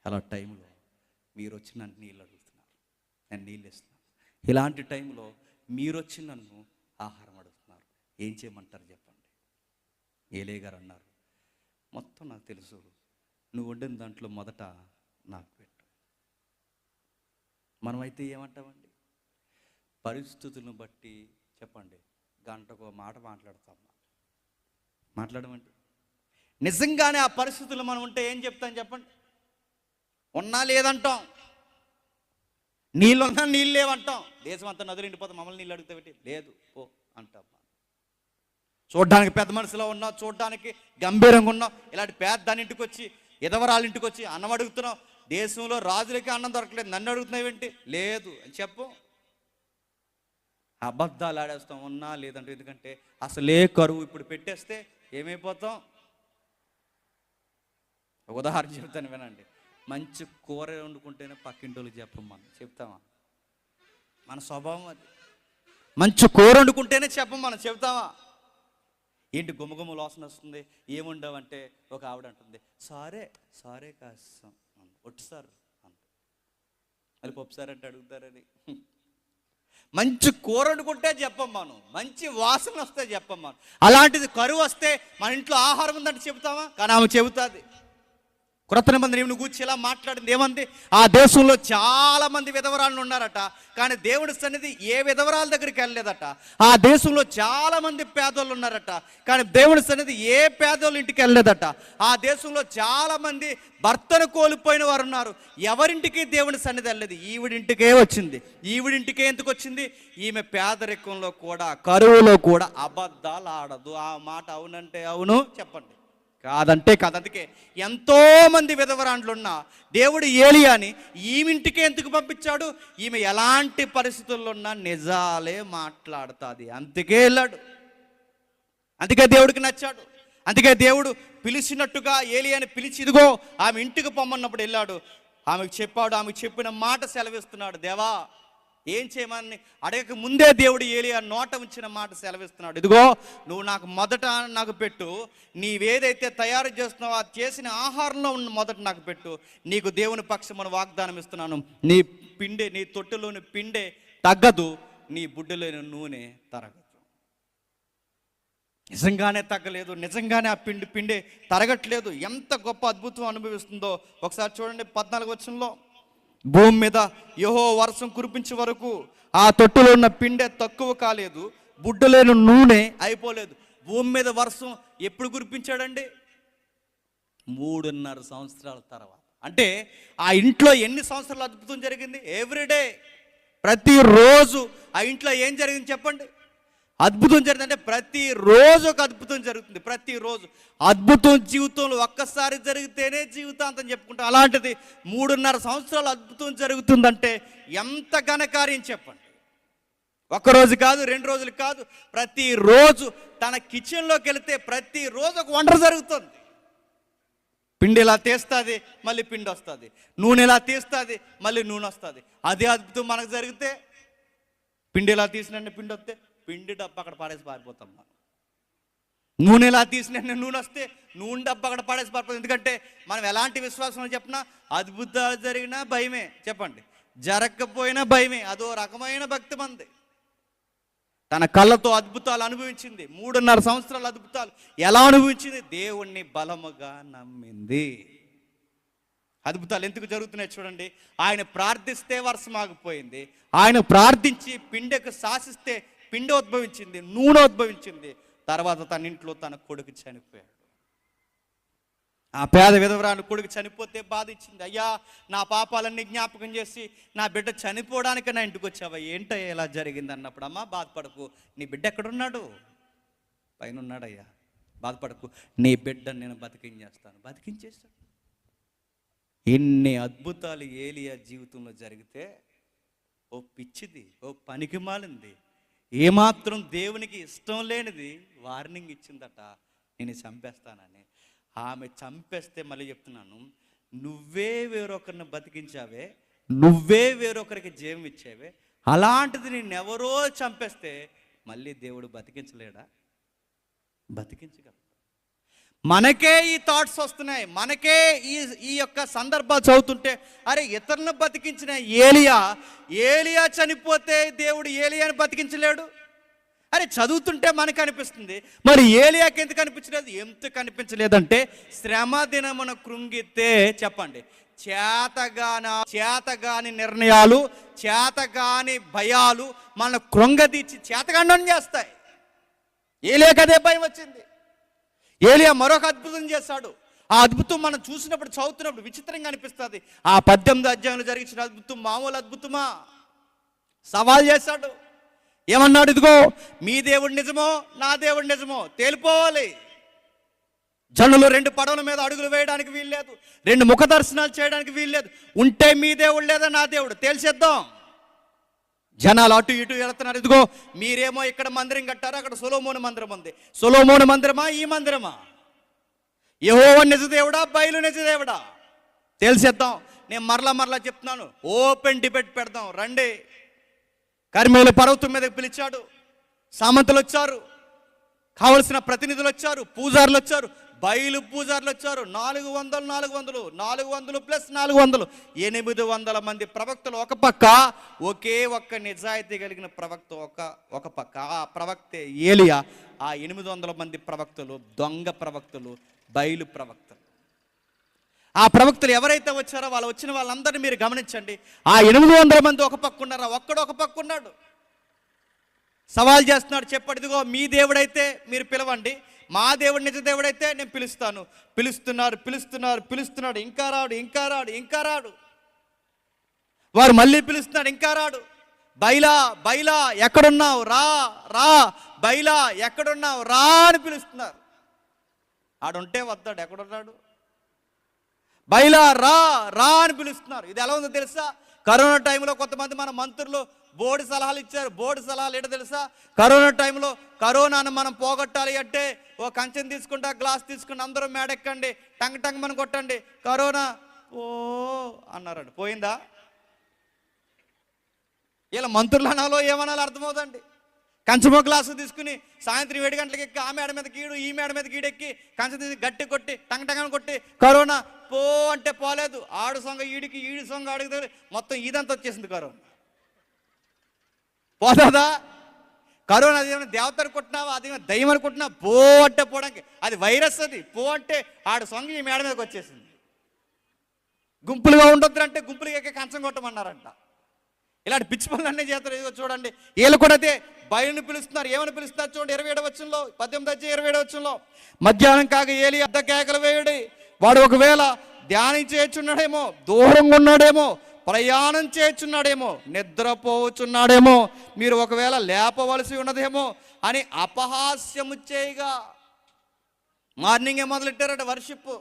అలా టైంలో మీరు వచ్చి నన్ను నీళ్ళు అడుగుతున్నారు, నేను నీళ్ళు ఇస్తున్నాను. ఇలాంటి టైంలో మీరు వచ్చి నన్ను ఆహారం అడుగుతున్నారు, ఏం చేయమంటారు చెప్పండి. ఏలే గారు అన్నారు, మొత్తం నాకు తెలుసు, నువ్వు వండిన దాంట్లో మొదట నాకు పెట్టు. మనమైతే ఏమంటామండి, పరిస్థితులను బట్టి చెప్పండి, గంటకు మాట మాట్లాడమండి. నిజంగానే ఆ పరిస్థితులు మనం ఉంటే ఏం చెప్తాం చెప్పండి. ఉన్నా లేదంటాం, నీళ్ళున్నా నీళ్ళు లేవంటాం. దేశం అంతా నదులు ఎండిపోతాం, మమ్మల్ని నీళ్ళు అడిగితే పెట్టి లేదు పో అంటాం. చూడ్డానికి పెద్ద మనసులో ఉన్నావు, చూడ్డానికి గంభీరంగా ఉన్నావు, ఇలాంటి పేద ఇంటికి వచ్చి, ఎదవరాళ్ళ ఇంటికి వచ్చి అన్నం అడుగుతున్నావు. దేశంలో రాజులకి అన్నం దొరకలేదు, నన్ను అడుగుతున్నావేంటి, లేదు అని చెప్పు. అబద్ధాలు ఆడేస్తాం, ఉన్నా లేదంటే. ఎందుకంటే అసలే కరువు ఇప్పుడు పెట్టేస్తే ఏమైపోతాం. ఉదాహరణ చెప్తాను వినండి. మంచి కూర వండుకుంటేనే పక్కింటోళ్ళకి చెప్తామా? మన స్వభావం అది. మంచి కూర వండుకుంటేనే మనం చెప్తామా? ఏంటి గుమ్మగుమ్మ లోసన వస్తుంది, ఏముండవంటే ఒక ఆవిడ అంటుంది, సారే కాస్తాం ఒట్టి సార్ అంత, అది పప్పు సార్ అంటే అడుగుతారని. మంచి కూర వండుకుంటే మనం, మంచి వాసన వస్తే మనం. అలాంటిది కరువు వస్తే మన ఇంట్లో ఆహారం ఉందంటే చెబుతామా? కానీ ఆమె చెబుతుంది. క్రొత్త నిబంధన గురించి ఇలా మాట్లాడింది ఏమంది, ఆ దేశంలో చాలా మంది విధవరాళ్ళు ఉన్నారట, కానీ దేవుడి సన్నిధి ఏ విధవరాల దగ్గరికి వెళ్ళలేదట. ఆ దేశంలో చాలా మంది పేదోళ్ళు ఉన్నారట, కానీ దేవుడి సన్నిధి ఏ పేదోళ్ళ ఇంటికి వెళ్ళలేదట. ఆ దేశంలో చాలా మంది భర్తను కోల్పోయిన వారు ఉన్నారు, ఎవరింటికి దేవుని సన్నిధి వెళ్ళలేదు. ఈవిడింటికే వచ్చింది. ఈవిడింటికే ఎందుకు వచ్చింది? ఈమె పేదరికంలో కూడా, కరువులో కూడా అబద్ధాలు ఆడదు. ఆ మాట అవునంటే అవును, చెప్పండి కాదంటే కాదు. అందుకే ఎంతోమంది విధవరాండ్లున్నా దేవుడు ఏలియాని ఈమింటికే ఎందుకు పంపించాడు? ఈమె ఎలాంటి పరిస్థితుల్లో ఉన్నా నిజాలే మాట్లాడుతుంది, అందుకే వెళ్ళాడు. అందుకే దేవుడికి నచ్చాడు. అందుకే దేవుడు పిలిచినట్టుగా ఏలియాని పిలిచి ఇదిగో ఆమె ఇంటికి పొమ్మన్నప్పుడు వెళ్ళాడు. ఆమెకు చెప్పాడు, ఆమెకు చెప్పిన మాట సెలవిస్తున్నాడు. దేవా, ఏం చేయమని అడగక ముందే దేవుడు ఏలియా నోట ఉంచిన మాట సెలవిస్తున్నాడు. ఇదిగో నువ్వు నాకు మొదట నాకు పెట్టు, నీవేదైతే తయారు చేస్తున్నావో ఆ చేసిన ఆహారంలో ఉన్న మొదట నాకు పెట్టు, నీకు దేవుని పక్షమున వాగ్దానం ఇస్తున్నాను, నీ తొట్టులోని పిండే తగ్గదు, నీ బుడ్డలోని నూనె తరగదు. నిజంగానే తగ్గలేదు, నిజంగానే ఆ పిండే తరగట్లేదు. ఎంత గొప్ప అద్భుతం అనుభవిస్తుందో ఒకసారి చూడండి. 14వ వచనంలో, భూమి మీద యెహోవా వర్షం కురిపించే వరకు ఆ తొట్టులో ఉన్న పిండే తక్కువ కాలేదు, బుడ్డలేని నూనె అయిపోలేదు. భూమి మీద వర్షం ఎప్పుడు కురిపించాడండి? 3.5 సంవత్సరాల తర్వాత. అంటే ఆ ఇంట్లో ఎన్ని సంవత్సరాలు అద్భుతం జరిగింది? ఎవ్రీడే, ప్రతిరోజు ఆ ఇంట్లో ఏం జరిగింది చెప్పండి? అద్భుతం జరిగింది. అంటే ప్రతిరోజు ఒక అద్భుతం జరుగుతుంది. ప్రతిరోజు అద్భుతం జీవితంలో ఒక్కసారి జరిగితేనే జీవితాంతం చెప్పుకుంటాం. అలాంటిది 3.5 సంవత్సరాలు అద్భుతం జరుగుతుందంటే ఎంత ఘనకార్యం చెప్పండి. ఒక్కరోజు కాదు, 2 రోజులు కాదు, ప్రతిరోజు తన కిచెన్లోకి వెళితే ప్రతిరోజు ఒక వంట జరుగుతుంది. పిండి ఇలా తీస్తుంది, మళ్ళీ పిండి వస్తుంది, నూనె ఇలా తీస్తుంది, మళ్ళీ నూనె వస్తుంది. అదే అద్భుతం మనకు జరిగితే, పిండి ఇలా తీసిన పిండి వస్తే పిండి డబ్బా అక్కడ పాడేసి పారిపోతాం మనం. నూనె ఇలా తీసిన నూనె వస్తే నూనె డబ్బా అక్కడ పాడేసి పారిపోతాం. ఎందుకంటే మనం ఎలాంటి విశ్వాసం చెప్పినా అద్భుతాలు జరిగినా భయమే చెప్పండి, జరగకపోయినా భయమే. అదో రకమైన భక్తి మంది. తన కళ్ళతో అద్భుతాలు అనుభవించింది. 3.5 సంవత్సరాల అద్భుతాలు ఎలా అనుభవించింది? దేవుణ్ణి బలముగా నమ్మింది. అద్భుతాలు ఎందుకు జరుగుతున్నాయి చూడండి. ఆయన ప్రార్థిస్తే వర్షం ఆగిపోయింది, ఆయన ప్రార్థించి పిండెకు శాసిస్తే పిండి ఉద్భవించింది, నూనె ఉద్భవించింది. తర్వాత తన ఇంట్లో తన కొడుకు చనిపోయాడు. ఆ పేద విధవరాలు కొడుకు చనిపోతే బాధ ఇచ్చింది. అయ్యా, నా పాపాలన్నీ జ్ఞాపకం చేసి నా బిడ్డ చనిపోవడానికి నా ఇంటికి వచ్చావా, ఏంటో ఎలా జరిగింది అన్నప్పుడు, అమ్మా బాధపడకు, నీ బిడ్డ ఎక్కడున్నాడు? పైన ఉన్నాడయ్యా, బాధపడకు, నీ బిడ్డ నేను బతికించేస్తాను. బతికించేస్తాడు. ఇన్ని అద్భుతాలు ఏలియా జీవితంలో జరిగితే ఓ పిచ్చిది, ఓ పనికి మాలింది, ఏమాత్రం దేవునికి ఇష్టం లేనిది వార్నింగ్ ఇచ్చిందట, నేను చంపేస్తానని. ఆమె చంపేస్తే మళ్ళీ చెప్తున్నాను, నువ్వే వేరొకరిని బతికించావే, నువ్వే వేరొకరికి జీవం ఇచ్చావే, అలాంటిది నిన్నెవరో చంపేస్తే మళ్ళీ దేవుడు బతికించలేడా? బతికించగలడు. మనకే ఈ థాట్స్ వస్తున్నాయి. మనకే ఈ యొక్క సందర్భాలు చదువుతుంటే, అరే ఇతరులను బతికించిన ఏలియా చనిపోతే దేవుడు ఏలియాని బతికించలేడు. అరే చదువుతుంటే మనకు అనిపిస్తుంది, మరి ఏలియాకి ఎందుకు కనిపించలేదు? ఎందుకు కనిపించలేదంటే, శ్రమ దినమున కృంగితే చెప్పండి, చేతగాని నిర్ణయాలు, చేతగాని భయాలు మన కృంగదీచి చేతగాండం చేస్తాయి. ఏలియాకి అదే భయం వచ్చింది. ఏలియా మరొక అద్భుతం చేశాడు. ఆ అద్భుతం మనం చూసినప్పుడు, చదువుతున్నప్పుడు విచిత్రంగా అనిపిస్తుంది. ఆ 18 అధ్యాయంలో జరిగించిన అద్భుతం మామూలు అద్భుతమా? సవాల్ చేశాడు. ఏమన్నాడు? ఇదిగో మీ దేవుడు నిజమో నా దేవుడు నిజమో తేలిపోవాలి. జనులు 2 పడవల మీద అడుగులు వేయడానికి వీల్లేదు, 2 ముఖ దర్శనాలు చేయడానికి వీల్లేదు. ఉంటే మీ దేవుడు లేదా నా దేవుడు తేల్చేద్దాం. జనాలు అటు ఇటు వెళుతున్నారు. ఇదిగో మీరేమో ఇక్కడ మందిరం కట్టారు, అక్కడ సొలొమోను మందిరం ఉంది. సొలొమోను మందిరమా ఈ మందిరమా? యెహోవా నిజదేవుడా, బయలు నిజదేవుడా? తేల్చేద్దాం. నేను మరలా చెప్తున్నాను, ఓపెన్ డిబేట్ పెడదాం రండి. కర్మేలు పర్వతం మీదకి పిలిచాడు, సామంతులు వచ్చారు, కావలసిన ప్రతినిధులు వచ్చారు, పూజారులు వచ్చారు, బయలు పూజారులు వచ్చారు. 400 ప్లస్ 400 800 మంది ప్రవక్తలు ఒక పక్క, ఒకే ఒక్క నిజాయితీ కలిగిన ప్రవక్త ఒక పక్క. ఆ ప్రవక్తే ఏలియా. ఆ 800 మంది ప్రవక్తలు దొంగ ప్రవక్తలు, బయలు ప్రవక్తలు. ఆ ప్రవక్తలు ఎవరైతే వచ్చారో వాళ్ళు వచ్చిన వాళ్ళందరినీ మీరు గమనించండి. ఆ 800 మంది ఒక పక్క ఉన్నారా, ఒక్కడు ఒక పక్క ఉన్నాడు. సవాల్ చేస్తున్నాడు, చెప్పండి, ఇదిగో మీ దేవుడైతే మీరు పిలవండి, మా దేవుడు నిజ దేవుడైతే నేను పిలుస్తాను. పిలుస్తున్నాడు, ఇంకా రాడు. వారు మళ్ళీ పిలుస్తున్నాడు, ఇంకా రాడు. బైలా ఎక్కడున్నావు, రా బైలా ఎక్కడున్నావు, రా అని పిలుస్తున్నారు. ఆడుంటే వద్దాడు, ఎక్కడున్నాడు? బైలా రా అని పిలుస్తున్నారు. ఇది ఎలా ఉందో తెలుసా? కరోనా టైంలో కొంతమంది మన మంత్రులు బోర్డు సలహాలు ఇచ్చారు. బోర్డు సలహాలు ఏంటో తెలుసా? కరోనా టైంలో కరోనాను మనం పోగొట్టాలి అంటే ఓ కంచెం తీసుకుంటా, గ్లాస్ తీసుకుంటా, అందరూ మేడెక్కండి, టంగ్ మనం కొట్టండి, కరోనా ఓ అన్నారండి. పోయిందా? ఇలా మంత్రులు అనాలో ఏమనాలో అర్థమవుతండి. కంచమో గ్లాసు తీసుకుని సాయంత్రం 7 గంటలకు ఎక్కి ఆ మేడ మీద గీడు ఈ మేడ మీద గీడెక్కి కంచం తీసి గట్టి కొట్టి టంగటంగని కొట్టి కరోనా పో అంటే పోలేదు. ఆడు సొంగ ఈడికి ఈడి సొంగ ఆడికి మొత్తం ఇదంతా వచ్చేసింది కరోనా. పోదా కరోనా అది ఏమైనా దేవతను కొట్టినావా, అది ఏమైనా దయ్యం అనుకుంటున్నా, పో అంటే పోవడానికి అది వైరస్. అది పో అంటే ఆడు సొంగ ఈ మేడ మీదకి వచ్చేసింది. గుంపులుగా ఉండొద్దు అంటే గుంపులుగా ఎక్కి కంచం కొట్టమన్నారంట. ఇలాంటి పిచ్చి పనులన్నీ చేస్తారు. ఇదిగో చూడండి, వీళ్ళు కూడా అదే బయలుని పిలుస్తున్నారు. ఏమని పిలుస్తున్నారు చూడండి, 27వ వచనంలో, 18-27వ వచనంలో, మధ్యాహ్నం కాక ఏలి అద్ద కేకలు వేయుడి. వాడు ఒకవేళ ధ్యానం చేయుచున్నాడేమో, దూరంగా ఉన్నాడేమో, ప్రయాణం చేయుచున్నాడేమో, నిద్రపోవచ్చున్నాడేమో, మీరు ఒకవేళ లేపవలసి ఉన్నదేమో అని అపహాస్యము చేయగా. మార్నింగే మొదలెట్టారట వర్షిప్.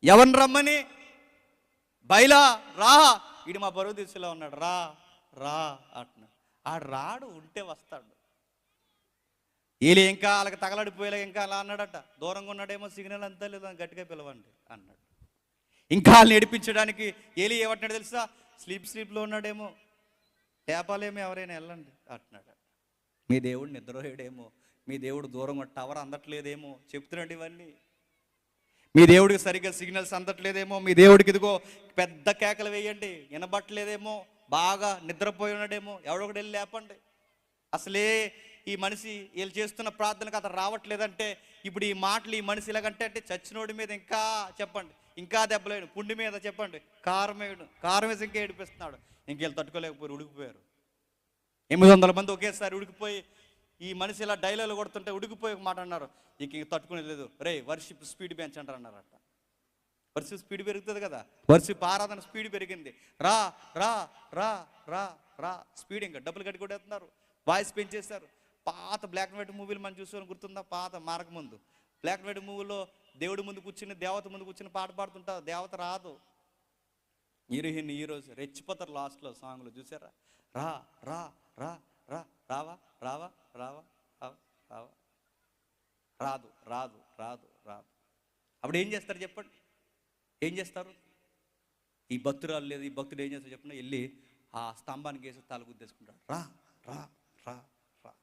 ఎవరిని రమ్మని? బయలా రా, ఇడు మా బరువు దిశలో ఉన్నాడు, రా రా అంటున్నాడు. ఆ రాడు, ఉంటే వస్తాడు. వీళ్ళు ఇంకా వాళ్ళకి తగలడిపోయేలా ఇంకా అలా అన్నాడట. దూరంగా ఉన్నాడేమో, సిగ్నల్ అంతా లేదు, గట్టిగా పిలవండి అన్నాడు. ఇంకా వాళ్ళని ఏడిపించడానికి ఏలి ఏమంటున్నాడు తెలుసా? స్లీప్లో ఉన్నాడేమో, టేపాలేమో, ఎవరైనా వెళ్ళండి అంటున్నాడు. మీ దేవుడు నిద్రపోయాడేమో, మీ దేవుడు దూరంగా టవర్ అందట్లేదేమో చెప్తున్నాడు ఇవన్నీ. మీ దేవుడికి సరిగ్గా సిగ్నల్స్ అందట్లేదేమో, మీ దేవుడికి ఇదిగో పెద్ద కేకలు వేయండి వినబట్టలేదేమో, బాగా నిద్రపోయి ఉన్నాడేమో, ఎవడొకటి వెళ్ళి లేపండి. అసలే ఈ మనిషి వీళ్ళు చేస్తున్న ప్రార్థనకు అతను రావట్లేదంటే ఇప్పుడు ఈ మాటలు ఈ మనిషి ఇలాగంటే అంటే చచ్చినోడి మీద ఇంకా చెప్పండి, ఇంకా దెబ్బలేడు. పుండి మీద చెప్పండి కారం వేయడు, కారం వేసి ఇంకా ఏడిపిస్తున్నాడు. ఇంక వీళ్ళు తట్టుకోలేకపోయారు, ఉడికిపోయారు. 800 మంది ఒకేసారి ఉడికిపోయి ఈ మనిషి ఇలా డైలాగులు కొడుతుంటే ఉడికిపోయి ఒక మాట అన్నారు. ఇంక తట్టుకునేది లేదు, రే వర్షిప్ స్పీడ్ పెంచండి అన్నారట. వర్షిప్ స్పీడ్ పెరుగుతుంది కదా, వర్షిప్ ఆరాధన స్పీడ్ పెరిగింది. రా రా రా రా రా స్పీడ్, ఇంకా డబ్బులు కట్టి కొట్టేస్తున్నారు, వాయిస్ పెంచేశారు. పాత బ్లాక్ అండ్ వైట్ మూవీలు మనం చూసుకొని గుర్తుందా? పాత మారక ముందు బ్లాక్ అండ్ వైట్ మూవీలో దేవుడి ముందు కూర్చుని దేవత ముందు కూర్చుని పాట పాడుతుంటారు, దేవత రాదు. హీరోయిన్ ఈరోజు రెచ్చిపోతారు లాస్ట్లో సాంగ్లో, చూసారా? రా రా రా రా రావా రావా రావా రావా రావా, రాదు రాదు రాదు రాదు. అప్పుడు ఏం చేస్తారు చెప్పండి? ఏం చేస్తారు? ఈ భక్తురాలు లేదు, ఈ భక్తుడు ఏం చేస్తారు చెప్పండి? వెళ్ళి ఆ స్తంభానికి వేసి తల గుద్దేసుకుంటాడు, రా రా రా రా.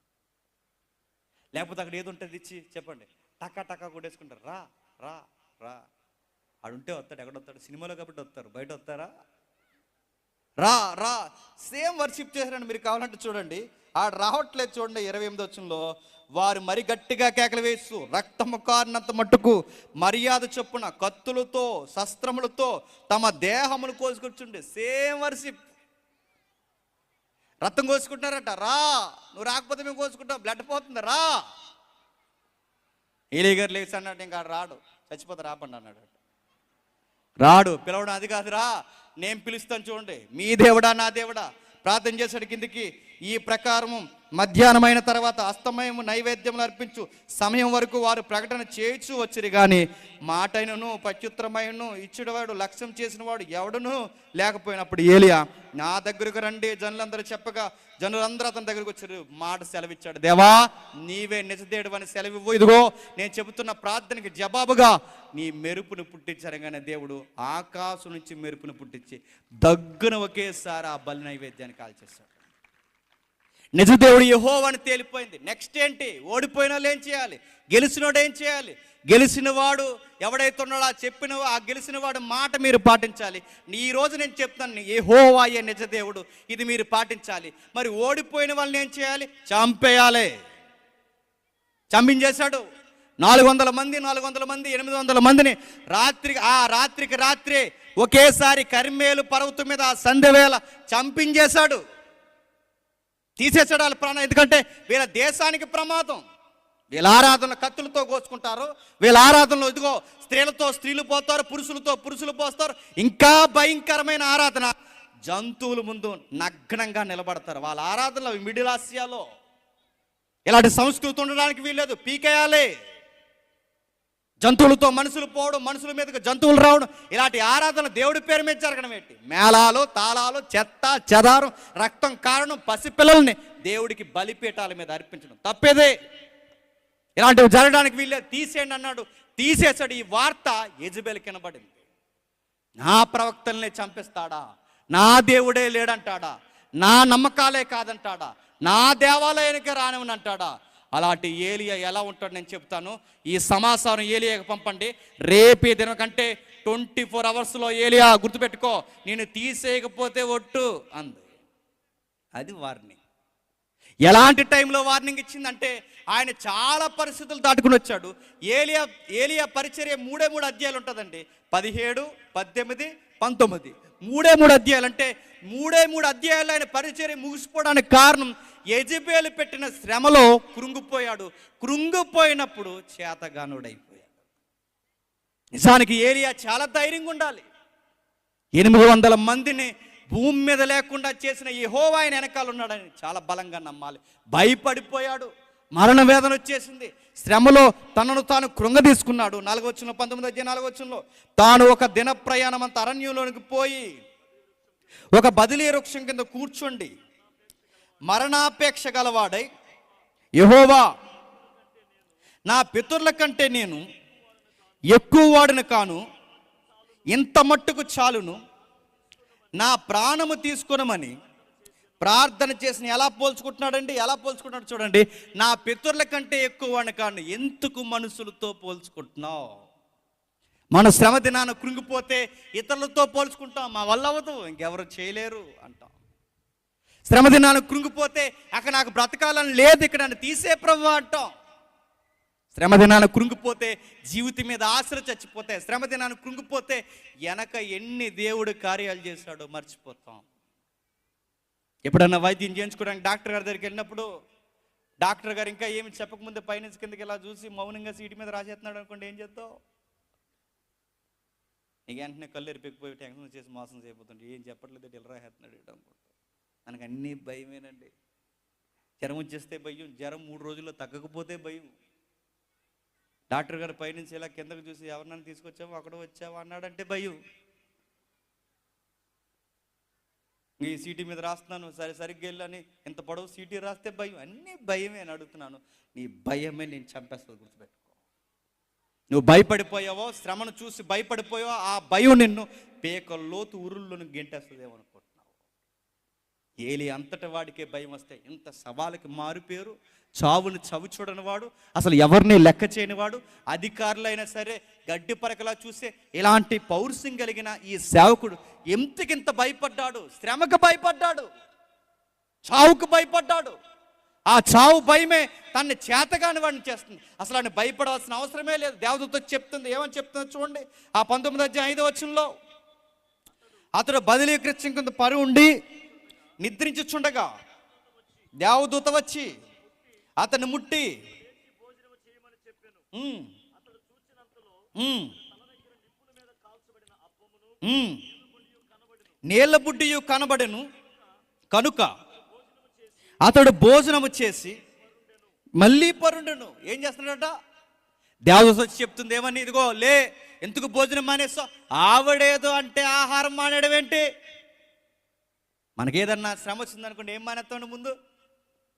లేకపోతే అక్కడ ఏది ఉంటుంది ఇచ్చి చెప్పండి, టకా టకా కొట్టేసుకుంటారు, రా రా రా. ఆడుంటే వస్తాడు, ఎక్కడ వస్తాడు? సినిమాలో కాబట్టి వస్తారు, బయట వస్తారా? రా రా. సేమ్ వర్షిప్ చేశారండి. మీరు కావాలంటే చూడండి, ఆడు రావట్లేదు చూడండి. 28వ వచనంలో, వారు మరి గట్టిగా కేకలు వేస్తూ రక్తము కారినంత మట్టుకు మర్యాద చొప్పున కత్తులతో శస్త్రములతో తమ దేహములు కోసుకొచ్చుండే. Same worship. రక్తం కోసుకుంటున్నారట, రా, నువ్వు రాకపోతే మేము కోసుకుంటాం, బ్లడ్ పోతుంది, రా. ఏలీ గారు లేచి అన్నాడు, ఇంకా రాడు, చచ్చిపోతే రాపండి అన్నాడు. రాడు, పిలవడం అది కాదురా, నేను పిలుస్తాను చూడండి. మీ దేవుడా నా దేవుడా? ప్రార్థన చేశాడు కిందికి. ఈ ప్రకారము మధ్యాహ్నమైన తర్వాత అస్తమయము నైవేద్యములు అర్పించు సమయం వరకు వారు ప్రకటన చేయొచ్చు వచ్చిరి, కానీ మాటైనను ప్రత్యుత్తరమైనను ఇచ్చేవాడు లక్ష్యం చేసిన వాడు ఎవడును లేకపోయినప్పుడు ఏలియా, నా దగ్గరకు రండి జనులందరూ చెప్పగా జనులందరూ అతని దగ్గరకు వచ్చారు. మాట సెలవిచ్చాడు, దేవా నీవే నిజదేవుడు అని సెలవివ్వు, ఇదిగో నేను చెబుతున్న ప్రార్థనకి జవాబుగా నీ మెరుపును పుట్టించరగానే దేవుడు ఆకాశం నుంచి మెరుపును పుట్టించి దగ్గున ఒకేసారి ఆ బలి నైవేద్యాన్ని కాల్చేశాడు. నిజదేవుడు యెహోవా అని తేలిపోయింది. నెక్స్ట్ ఏంటి? ఓడిపోయిన వాళ్ళు ఏం చేయాలి? గెలిచినోడు ఏం చేయాలి? గెలిచిన వాడు ఎవడైతే ఉన్నాడో ఆ గెలిచిన వాడు మాట మీరు పాటించాలి. ఈ రోజు నేను చెప్తాను, యెహోవా అయ్యే నిజదేవుడు, ఇది మీరు పాటించాలి. మరి ఓడిపోయిన వాళ్ళని ఏం చేయాలి? చంపేయాలి. చంపించేశాడు. 400 మంది 800 మందిని రాత్రికి రాత్రే ఒకేసారి కర్మేలు పర్వతం మీద ఆ సంధ్యవేళ చంపించేశాడు, తీసేసాడు వాళ్ళ ప్రాణం. ఎందుకంటే వీళ్ళ దేశానికి ప్రమాదం. వీళ్ళ ఆరాధనలు కత్తులతో కోసుకుంటారు, వీళ్ళ ఆరాధనలో ఇదిగో స్త్రీలతో స్త్రీలు పోతారు, పురుషులతో పురుషులు పోస్తారు. ఇంకా భయంకరమైన ఆరాధన, జంతువుల ముందు నగ్నంగా నిలబడతారు. వాళ్ళ ఆరాధనలో మిడిల్ ఆసియాలో ఇలాంటి సంస్కృతి ఉండడానికి వీల్లేదు, పీకేయాలి. జంతువులతో మనుషులు పోవడం, మనుషుల మీదకి జంతువులు రావడం, ఇలాంటి ఆరాధన దేవుడి పేరు మీద జరగడం ఏంటి? మేళాలు, తాళాలు, చెత్త చెదారం, రక్తం కారణం, పసిపిల్లల్ని దేవుడికి బలిపీఠాల మీద అర్పించడం తప్పేదే. ఇలాంటివి జరగడానికి వీళ్ళే, తీసేయండి అన్నాడు, తీసేసాడు. ఈ వార్త యెజబెల్కి వినబడింది. నా ప్రవక్తల్ని చంపిస్తాడా? నా దేవుడే లేడంటాడా? నా నమ్మకాలే కాదంటాడా, నా దేవాలయానికి రానివని అంటాడా? అలాంటి ఏలియా ఎలా ఉంటాడు నేను చెప్తాను. ఈ సమాచారం ఏలియాకి పంపండి. రేపే దినం కంటే 24 అవర్స్లో ఏలియా గుర్తుపెట్టుకో, నేను తీసేయకపోతే ఒట్టు అంది. అది వార్నింగ్. ఎలాంటి టైంలో వార్నింగ్ ఇచ్చిందంటే, ఆయన చాలా పరిస్థితులు దాటుకుని వచ్చాడు. ఏలియా పరిచర్య 3 అధ్యాయాలు ఉంటుందండి. 17, 18, 19 3 అధ్యాయాలు. అంటే 3 అధ్యాయాలు ఆయన పరిచర్య ముగిసిపోవడానికి కారణం యెజెబెలు పెట్టిన శ్రమలో కృంగిపోయాడు. కృంగిపోయినప్పుడు చేతగానుడైపోయాడు. నిజానికి ఏలియా చాలా ధైర్యంగా ఉండాలి. 800 మందిని భూమి మీద లేకుండా చేసిన యెహోవా ఆయన వెనకాల ఉన్నాడని చాలా బలంగా నమ్మాలి. భయపడిపోయాడు. మరణ వేదన వచ్చేసింది. శ్రమలో తనను తాను కృంగదీసుకున్నాడు. 19 అధ్యాయం 4 తాను ఒక దిన ప్రయాణం అంత అరణ్యంలోనికి పోయి ఒక బదిలీ వృక్షం కింద కూర్చోండి మరణాపేక్ష గలవాడై, యెహోవా, నా పితరుల కంటే నేను ఎక్కువ వాడిని కాను, ఇంత మట్టుకు చాలును, నా ప్రాణము తీసుకొనమని ప్రార్థన చేసిన. ఎలా పోల్చుకుంటున్నాడండి? ఎలా పోల్చుకుంటున్నాడు చూడండి. నా పితరుల కంటే ఎక్కువ వాడిని కాను. ఎందుకు మనుషులతో పోల్చుకుంటున్నావు? మన శ్రమ దినాన కృంగిపోతే ఇతరులతో పోల్చుకుంటాం. మా వల్ల అవ్వదు, ఇంకెవరు చేయలేరు అంటాం. శ్రమ దినాన కృంగిపోతే అక్కడ నాకు బ్రతకాలని లేదు, ఇక్కడ నన్ను తీసే ప్రభువా అంటాం. శ్రమ దినాన కృంగిపోతే జీవితం మీద ఆశలు చచ్చిపోతాయి. శ్రమ దినాన కృంగిపోతే వెనక ఎన్ని దేవుడు కార్యాలు చేశాడో మర్చిపోతాం. ఎప్పుడన్నా వైద్యం చేయించుకోవడానికి డాక్టర్ గారి దగ్గరికి వెళ్ళినప్పుడు డాక్టర్ గారు ఇంకా ఏమి చెప్పకముందే పైనుంచి కిందకి ఇలా చూసి మౌనంగా సీటు మీద రాసేస్తున్నాడు అనుకోండి, ఏం చేస్తావు? నీకు వెంటనే కళ్ళు ఎరిపెక్కిపోయి టెన్షన్ చేసి మోసం చేయబోతుంటే ఏం చెప్పట్లేదు, ఇలా రాసేస్తున్నాడు అనుకుంటా. మనకు అన్నీ భయమేనండి. జ్వరం వచ్చేస్తే భయం, జ్వరం 3 రోజుల్లో తగ్గకపోతే భయం. డాక్టర్ గారు పైనుంచి ఇలా కిందకు చూసి ఎవరినైనా తీసుకొచ్చావో అక్కడ వచ్చావా అన్నాడంటే భయం. ఈ సీటీ మీద రాస్తున్నాను, సరిగ్గా వెళ్ళని ఇంత పొడవు సీటీ రాస్తే భయం. అన్నీ భయమే అని అడుగుతున్నాను. నీ భయమే నేను చంపేస్తుంది, గుర్తుపెట్టుకో. నువ్వు భయపడిపోయావో, శ్రమను చూసి భయపడిపోయావో, ఆ భయం నిన్ను పేకల్లోతు ఉరుల్లోని గెంటేస్తుందేమో అనుకుంటున్నావు. ఏలి అంతటి వాడికే భయం వస్తే ఇంత సవాలుకి మారుపేరు. చావుని చవి చూడని వాడు, అసలు ఎవరిని లెక్క చేయని వాడు, అధికారులైనా సరే గడ్డి పరకలా చూసే ఇలాంటి పౌరుషం కలిగిన ఈ సేవకుడు ఎంతకింత భయపడ్డాడు? శ్రమకు భయపడ్డాడు, చావుకు భయపడ్డాడు. ఆ చావు భయమే తన్ని చేతగాని వాడిని చేస్తుంది. అసలు ఆయన భయపడవలసిన అవసరమే లేదు. దేవదూత చెప్తుంది, ఏమని చెప్తుందో చూడండి. ఆ 19 అధ్యాయం 5 వచనంలో, అతడు బదిలీ కృత్యం కింద పరి ఉండి నిద్రించుచుండగా దేవదూత వచ్చి అతన్ని ముట్టి నీళ్ల బుడ్డియు కనబడెను కనుక అతడు భోజనము చేసి మళ్ళీ పరుండెను. ఏం చేస్తున్నాడట? దేవదూత వచ్చి చెప్తుంది ఏమని, ఇదిగో లే, ఎందుకు భోజనం మానేస్తావు? ఆవిడేదో అంటే ఆహారం మానేయడం ఏంటి? మనకేదన్నా శ్రమ వచ్చిందనుకోండి, ఏం మానేస్తామండి? ముందు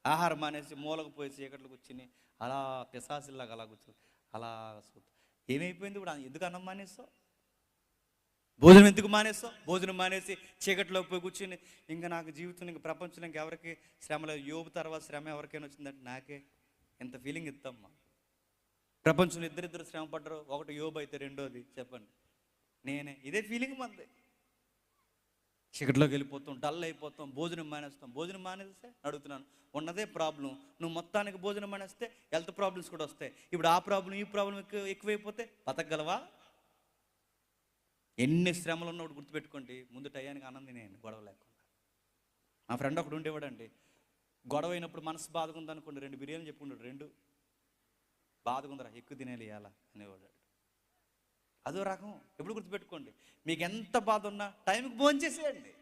ఆహారం మానేసి మూలకు పోయి చీకట్లు కూర్చుని అలా పిశాసిల్లాగా అలా కూర్చొని అలా ఏమైపోయింది ఇప్పుడు? ఎందుకు అన్నం మానేస్తావు? భోజనం ఎందుకు మానేస్తావు? భోజనం మానేసి చీకట్లో పోయి కూర్చుని ఇంకా నాకు జీవితం, ఇంకా ప్రపంచంలో ఇంకెవరికి శ్రమ లేదు. యోబు తర్వాత శ్రమ ఎవరికైనా వచ్చిందంటే నాకే, ఎంత ఫీలింగ్ ఇస్తామ్మా. ప్రపంచంలో ఇద్దరిద్దరు శ్రమ పడ్డరు, ఒకటి యోబు అయితే రెండోది చెప్పండి నేనే. ఇదే ఫీలింగ్ మంది. చీకట్లోకి వెళ్ళిపోతాం, డల్ అయిపోతాం, భోజనం మానేస్తాం. భోజనం మానేస్తే అడుగుతున్నాను, ఉన్నదే ప్రాబ్లం. నువ్వు మొత్తానికి భోజనం మానేస్తే హెల్త్ ప్రాబ్లమ్స్ కూడా వస్తాయి. ఇప్పుడు ఆ ప్రాబ్లం ఈ ప్రాబ్లం ఎక్కువైపోతే బతకగలవా? ఎన్ని శ్రమలు ఉన్నప్పుడు గుర్తుపెట్టుకోండి, ముందు టయానికి ఆనందం నేను గొడవ లేకుండా. మా ఫ్రెండ్ ఒకడు ఉండేవాడండి, గొడవ అయినప్పుడు మనసు బాధగా ఉందనుకోండి, 2 బిర్యానీ చెప్పుకుంటాడు, 2 బాధగా ఉందరా ఎక్కువ తినేయాలి ఇవ్వాలా అనేవాడు. అదో రకం. ఎప్పుడు గుర్తుపెట్టుకోండి, మీకు ఎంత బాధ ఉన్నా టైంకి భోజనం చేసేయండి,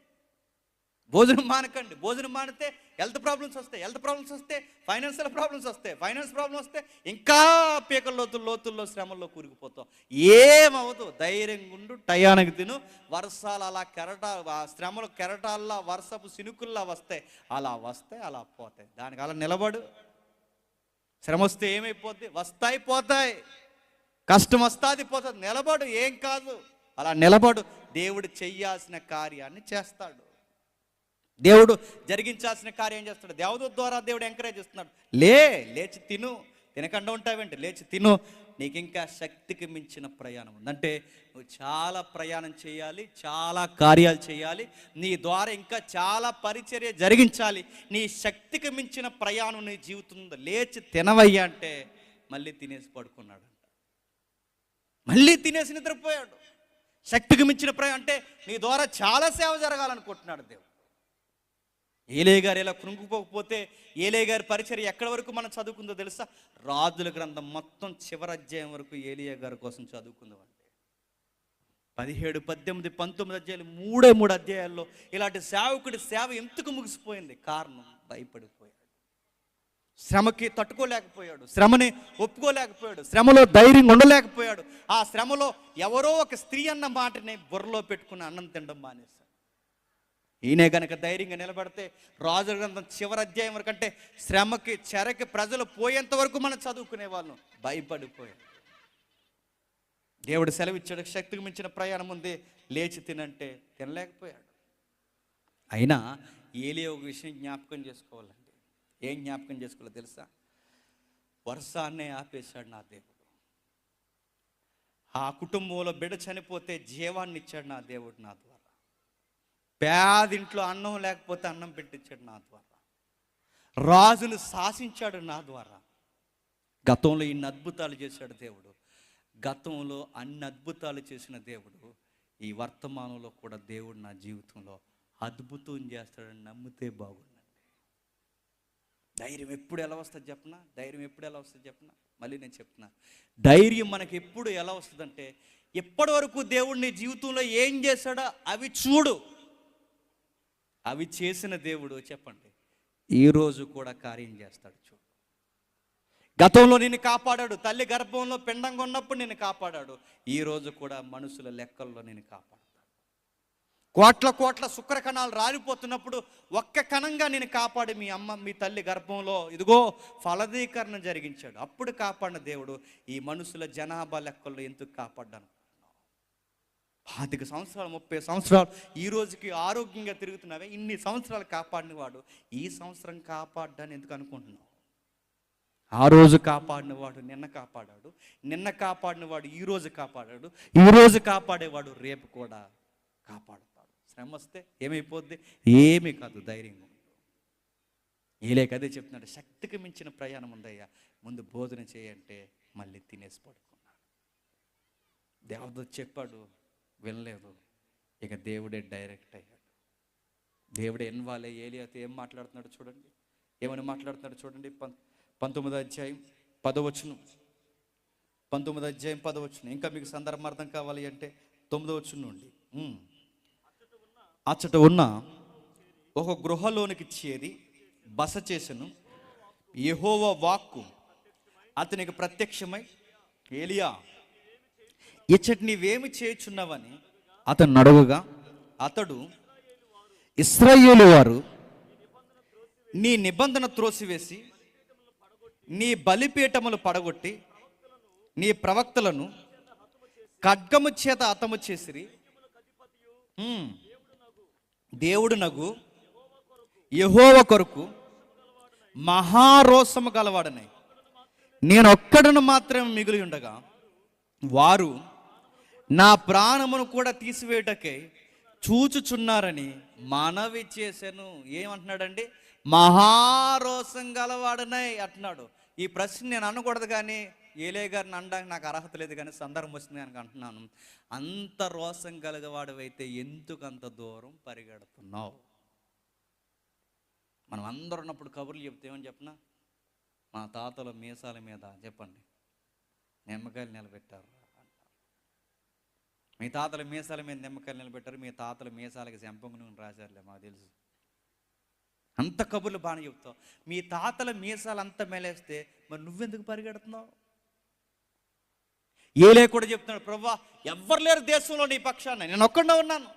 భోజనం మానకండి. భోజనం మానితే హెల్త్ ప్రాబ్లమ్స్ వస్తాయి, హెల్త్ ప్రాబ్లమ్స్ వస్తే ఫైనాన్షియల్ ప్రాబ్లమ్స్ వస్తాయి, ఫైనాన్స్ ప్రాబ్లమ్ వస్తే ఇంకా పీకల లోతుల్లో శ్రమల్లో కూరుకుపోతాం. ఏమవదు, ధైర్యంగా ఉండు, టయానికి తిను. వర్షాలు అలా శ్రమలు కెరటాల్లా వర్షపు సినుకుల్లా వస్తాయి, అలా వస్తాయి అలా పోతాయి. దానికి అలా నిలబడు. శ్రమ వస్తే ఏమైపోద్ది? వస్తాయి పోతాయి, కష్టం వస్తుంది పోతుంది. నిలబడు, ఏం కాదు, అలా నిలబడు. దేవుడు చెయ్యాల్సిన కార్యాన్ని చేస్తాడు. దేవుడు జరిగించాల్సిన కార్యం చేస్తాడు. దేవదూత ద్వారా దేవుడు ఎంకరేజ్ చేస్తున్నాడు. లేచి తిను, తినకుండా ఉంటావేంటి, లేచి తిను, నీకు ఇంకా శక్తికి మించిన ప్రయాణం ఉంది. అంటే నువ్వు చాలా ప్రయాణం చేయాలి, చాలా కార్యాలు చేయాలి, నీ ద్వారా ఇంకా చాలా పరిచర్య జరిగించాలి. నీ శక్తికి మించిన ప్రయాణం నీ జీవితం ఉంది. లేచి తినవయ్యా అంటే మళ్ళీ తినేసి పడుకున్నాడు, మళ్ళీ తినేసి నిద్రపోయాడు. శక్తికి మించిన ప్రయాణం అంటే నీ ద్వారా చాలా సేవ జరగాలనుకుంటున్నాడు దేవుడు. ఏలే గారు ఇలా కృంగిపోకపోతే ఏలే గారి పరిచర్య ఎక్కడి వరకు మనం చదువుకుందో తెలుసా? రాజుల గ్రంథం మొత్తం చివరి అధ్యాయం వరకు ఏలియా గారి కోసం చదువుకుందాం. అంటే 17, 18, 19 అధ్యాయాలు, 3 అధ్యాయాల్లో ఇలాంటి సేవకుడి సేవ ఎందుకు ముగిసిపోయింది? కారణం భయపడిపోయాడు, శ్రమకి తట్టుకోలేకపోయాడు, శ్రమని ఒప్పుకోలేకపోయాడు, శ్రమలో ధైర్యం ఉండలేకపోయాడు. ఆ శ్రమలో ఎవరో ఒక స్త్రీ అన్న మాటని బుర్రలో పెట్టుకుని అన్నం తినడం మానేశాడు. ఈయనే కనుక ధైర్యంగా నిలబడితే రాజుల గ్రంథం చివరి అధ్యాయం వరకు, అంటే శ్రమకి చెరకి ప్రజలు పోయేంత వరకు మనం చదువుకునే వాళ్ళం. భయపడిపోయాడు. దేవుడు సెలవిచ్చాడు, శక్తికి మించిన ప్రయాణం ఉంది, లేచి తినంటే తినలేకపోయాడు. అయినా ఏలియా ఒక విషయం జ్ఞాపకం చేసుకోవాలండి. ఏం జ్ఞాపకం చేసుకోవాలో తెలుసా? వర్షాన్నే ఆపేశాడు నా దేవుడు. ఆ కుటుంబంలో బిడ్డ చనిపోతే జీవాన్ని ఇచ్చాడు నా దేవుడు నా ద్వారా. పేదింట్లో అన్నం లేకపోతే అన్నం పెట్టించాడు నా ద్వారా. రాజును శాసించాడు నా ద్వారా. గతంలో ఇన్ని అద్భుతాలు చేశాడు దేవుడు. గతంలో అన్ని అద్భుతాలు చేసిన దేవుడు ఈ వర్తమానంలో కూడా దేవుడు నా జీవితంలో అద్భుతం చేస్తాడని నమ్మితే బాగుందండి. ధైర్యం ఎప్పుడు ఎలా వస్తుంది చెప్పనా? ధైర్యం ఎప్పుడు ఎలా వస్తుంది చెప్పనా? మళ్ళీ నేను చెప్తున్నా, ధైర్యం మనకి ఎప్పుడు ఎలా వస్తుందంటే, ఎప్పటి వరకు దేవుడు నీ జీవితంలో ఏం చేశాడో అవి చూడు. అవి చేసిన దేవుడు చెప్పండి ఈరోజు కూడా కార్యం చేస్తాడు. చూడు, గతంలో నిన్ను కాపాడాడు, తల్లి గర్భంలో పిండంగా ఉన్నప్పుడు నిన్ను కాపాడాడు. ఈరోజు కూడా మనుషుల లెక్కల్లో నిన్ను కాపాడతాడు. కోట్ల శుక్ర కణాలు రాలిపోతున్నప్పుడు ఒక్క కణంగా నేను కాపాడి మీ తల్లి గర్భంలో ఇదిగో ఫలదీకరణ జరిగించాడు. అప్పుడు కాపాడిన దేవుడు ఈ మనుషుల జనాభా లెక్కల్లో ఎందుకు కాపాడ్డాను? 25 సంవత్సరాలు 30 సంవత్సరాలు ఈ రోజుకి ఆరోగ్యంగా తిరుగుతున్నావే, ఇన్ని సంవత్సరాలు కాపాడిన వాడు ఈ సంవత్సరం కాపాడ్డాను ఎందుకు అనుకుంటున్నావు? ఆ రోజు కాపాడిన వాడు నిన్న కాపాడాడు, నిన్న కాపాడిన వాడు ఈ రోజు కాపాడాడు, ఈ రోజు కాపాడేవాడు రేపు కూడా కాపాడుతాడు. శ్రమ వస్తే ఏమైపోద్ది? ఏమీ కాదు, ధైర్యంగా ఉండు. ఏలే కదే చెప్తున్నాడు, శక్తికి మించిన ప్రయాణం ఉందయ్యా, ముందు భోజన చేయంటే మళ్ళీ తినేసి పడుకున్నాడు. దేవదూత చెప్పాడు, వినలేదు. ఇక దేవుడే డైరెక్ట్ అయ్యాడు. దేవుడే ఎన్వాలే ఏలియాతో ఏం మాట్లాడుతున్నాడు చూడండి, ఏమని మాట్లాడుతున్నాడు చూడండి. 19వ అధ్యాయం 10వ వచనం, 19వ అధ్యాయం 10వ వచనం. ఇంకా మీకు సందర్భార్థం కావాలి అంటే 9వ వచనం నుండి. అచ్చట ఉన్న ఒక గృహలోనికి చేరి బస చేసెను. యెహోవా వాక్కు అతనికి ప్రత్యక్షమై, ఏలియా ఇచ్చటి నీవేమి చేయుచున్నావని అతను అడుగగా, అతడు, ఇశ్రాయేలు వారు నీ నిబంధన త్రోసివేసి నీ బలిపీఠములు పడగొట్టి నీ ప్రవక్తలను ఖడ్గము చేత హతము చేసిరి. దేవుడు నగు యెహోవా కొరకు మహారోసము గలవాడనై నేనొక్కడను మాత్రమే మిగిలి ఉండగా వారు నా ప్రాణమును కూడా తీసివేయటకై చూచుచున్నారని మనవి చేశాను. ఏమంటున్నాడండి? మహారోసం గలవాడనై అంటున్నాడు. ఈ ప్రశ్న నేను అనకూడదు, కానీ ఏలే గారిని అనడానికి నాకు అర్హత లేదు, కానీ సందర్భం వస్తుంది కనుక అంటున్నాను. అంత రోసం కలిగవాడవైతే ఎందుకు అంత దూరం పరిగెడుతున్నావు? మనం అందరూ ఉన్నప్పుడు కబుర్లు చెప్తే ఏమని చెప్పనా? మా తాతల మీసాల మీద చెప్పండి నిమ్మకాయలు నిలబెట్టారు అంటారు. మీ తాతల మీసాల మీద నిమ్మకాయలు నిలబెట్టారు, మీ తాతల మీసాలకి చెంపంగు నూనె రాశారులే, మాకు తెలుసు. అంత కబుర్లు బాగానే చెప్తావు. మీ తాతల మీసాలు అంత మెలేస్తే మరి నువ్వెందుకు పరిగెడుతున్నావు? ఏలే కూడా చెప్తున్నాడు, ప్రభువా ఎవ్వరు లేరు దేశంలో నీ పక్షాన, నేను ఒక్కడే ఉన్నాను,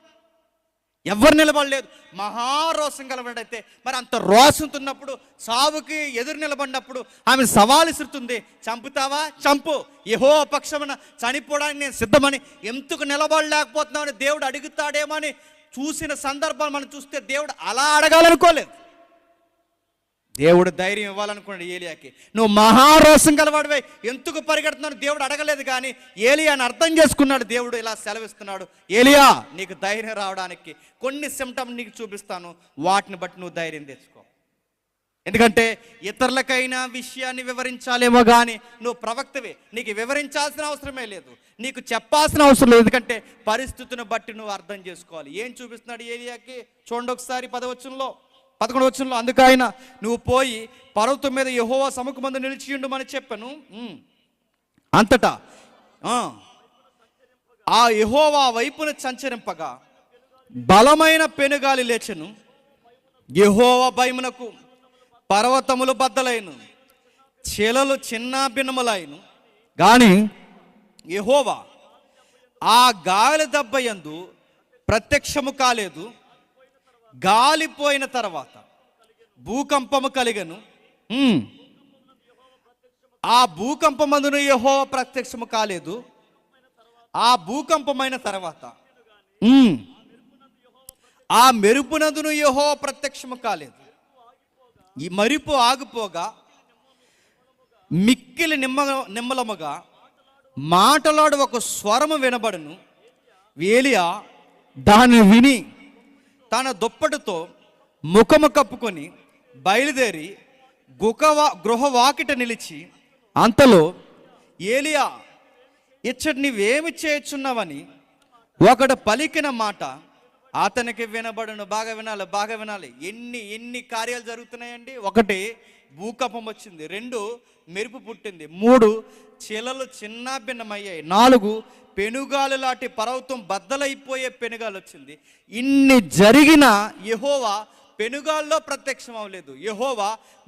ఎవరు నిలబడలేదు. మహారోసం కలబడైతే మరి అంత రోసంతున్నప్పుడు, సావుకి ఎదురు నిలబడినప్పుడు ఆమె సవాలు ఇస్తుంది, చంపుతావా చంపు, యెహోవా పక్షమున చనిపోవడానికి నేను సిద్ధమని ఎందుకు నిలబడలేకపోతున్నామని దేవుడు అడుగుతాడేమో అని చూసిన సందర్భాలు మనం చూస్తే దేవుడు అలా అడగాలనుకోలేదు. దేవుడు ధైర్యం ఇవ్వాలనుకున్నాడు ఏలియాకి. నువ్వు మహారోసం గలవాడివై ఎందుకు పరిగెడుతున్నావు దేవుడు అడగలేదు, కానీ ఏలియాని అర్థం చేసుకున్నాడు. దేవుడు ఇలా సెలవిస్తున్నాడు, ఏలియా నీకు ధైర్యం రావడానికి కొన్ని సిమ్టమ్స్ నీకు చూపిస్తాను, వాటిని బట్టి నువ్వు ధైర్యం తెచ్చుకో. ఎందుకంటే ఇతరులకైనా విషయాన్ని వివరించాలేమో కానీ నువ్వు ప్రవక్తవే, నీకు వివరించాల్సిన అవసరమే లేదు, నీకు చెప్పాల్సిన అవసరం లేదు. ఎందుకంటే పరిస్థితిని బట్టి నువ్వు అర్థం చేసుకోవాలి. ఏం చూపిస్తున్నాడు ఏలియాకి చూడండి ఒకసారి 11 వచనంలో. అందుకు ఆయన, నువ్వు పోయి పర్వతం మీద యెహోవా సముఖమందు నిలిచియుండుమని చెప్పాను. అంతటా ఆ యెహోవా వైపున సంచరింపగా బలమైన పెనుగాలి లేచెను. యెహోవా భయమునకు పర్వతములు బద్దలైను, చెలలు చిన్న భిన్నములైను. కానీ యెహోవా ఆ గాలి దెబ్బయందు ప్రత్యక్షము కాలేదు. గాలిపోయిన తర్వాత భూకంపము కలిగను. ఆ భూకంపమందును యెహోవా ప్రత్యక్షము కాలేదు. ఆ భూకంపమైన తర్వాత ఆ మెరుపునందును యెహోవా ప్రత్యక్షము కాలేదు. ఈ మరుపు ఆగిపోగా మిక్కిలి నిమ్మలముగా మాటలాడు ఒక స్వరము వినబడును. ఏలియా దాన్ని విని తన దుప్పటితో ముఖము కప్పుకొని బయలుదేరి గృహవాకిట నిలిచి, అంతలో ఏలియా ఇచ్చటి నీవేమి చేయుచున్నావని ఒకడు పలికిన మాట అతనికి వినబడును. బాగా వినాలి. ఎన్ని కార్యాలు జరుగుతున్నాయండి. 1 భూకంపం వచ్చింది, 2 మెరుపు పుట్టింది, 3 చిలలు చిన్న భిన్నమయ్యాయి, 4 పెనుగాలు లాంటి పర్వతం బద్దలైపోయే పెనుగాలు వచ్చింది. ఇన్ని జరిగిన యెహోవా పెనుగాల్లో ప్రత్యక్షం అవ్వలేదు, యెహోవా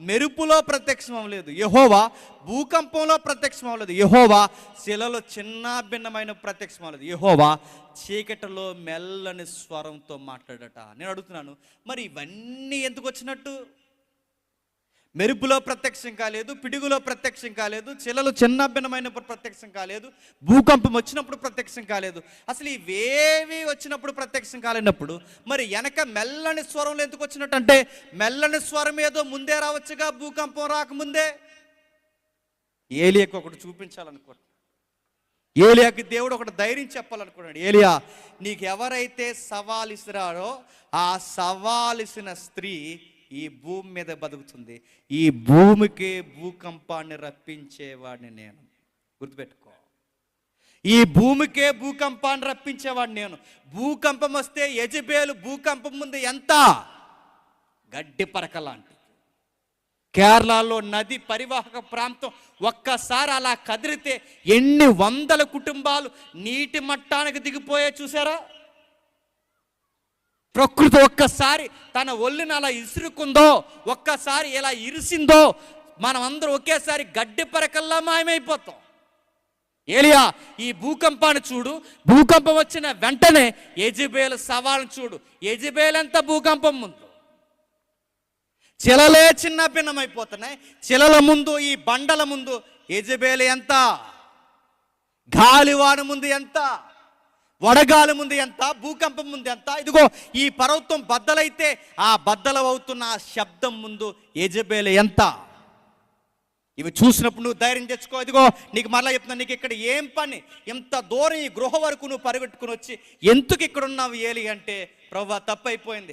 మెరుపులో ప్రత్యక్షం అవ్వలేదు, యెహోవా భూకంపంలో ప్రత్యక్షం అవ్వలేదు, యెహోవా శిలలో చిన్న భిన్నమైన ప్రత్యక్షం అవ్వలేదు, యెహోవా చీకటిలో మెల్లని స్వరంతో మాట్లాడట. నేను అడుగుతున్నాను, మరి ఇవన్నీ ఎందుకు వచ్చినట్టు? మెరుపులో ప్రత్యక్షం కాలేదు, పిడుగులో ప్రత్యక్షం కాలేదు, చిలలు చిన్న భిన్నమైన ప్రత్యక్షం కాలేదు, భూకంపం వచ్చినప్పుడు ప్రత్యక్షం కాలేదు. అసలు ఇవేవి వచ్చినప్పుడు ప్రత్యక్షం కాలేనప్పుడు మరి వెనక మెల్లని స్వరంలో ఎందుకు వచ్చినట్టు? అంటే మెల్లని స్వరం ఏదో ముందే రావచ్చుగా, భూకంపం రాకముందే. ఏలియాకి ఒకటి చూపించాలనుకున్నాడు, ఏలియాకి దేవుడు ఒకటి ధైర్యం చెప్పాలనుకున్నాడు. ఏలియా, నీకు ఎవరైతే సవాల్ ఇస్తున్నారో ఆ సవాలిసిన స్త్రీ ఈ భూమి మీద బతుకుతుంది. ఈ భూమికి భూకంపాన్ని రప్పించేవాడిని నేను. గుర్తుపెట్టుకో, ఈ భూమికే భూకంపాన్ని రప్పించేవాడిని నేను. భూకంపం వస్తే యెజెబెలు భూకంపం ముందు ఎంత గడ్డి పరక లాంటి. కేరళలో నది పరివాహక ప్రాంతం ఒక్కసారి అలా కదిలితే ఎన్ని వందల కుటుంబాలు నీటి మట్టానికి దిగిపోయే చూసారా? ప్రకృతి ఒక్కసారి తన ఒళ్ళుని అలా ఇసురుకుందో, ఒక్కసారి ఇలా ఇరిసిందో, మనం అందరూ ఒకేసారి గడ్డి పరకల్లా మాయమైపోతాం. ఏలియా, ఈ భూకంపాన్ని చూడు. భూకంపం వచ్చిన వెంటనే యెజెబెలు సవాళ్ళను చూడు. యెజెబెలు ఎంత భూకంపం ముందు? చిలలే చిన్న భిన్నమైపోతున్నాయి. చిలల ముందు, ఈ బండల ముందు యెజెబెలు ఎంత? గాలివాన ముందు ఎంత? వడగాలి ముందు ఎంత? భూకంపం ముందు ఎంత? ఇదిగో ఈ పర్వతం బద్దలైతే ఆ బద్దలవుతున్న ఆ శబ్దం ముందు యెజెబెలు ఎంత? ఇవి చూసినప్పుడు నువ్వు ధైర్యం తెచ్చుకో. ఇదిగో నీకు మరలా చెప్తున్నా, నీకు ఇక్కడ ఏం పని? ఇంత దూరం ఈ గృహ వరకు నువ్వు పరిగెట్టుకుని వచ్చి ఎందుకు ఇక్కడ ఉన్నావు ఏలి అంటే, ప్రభువా తప్పైపోయింది,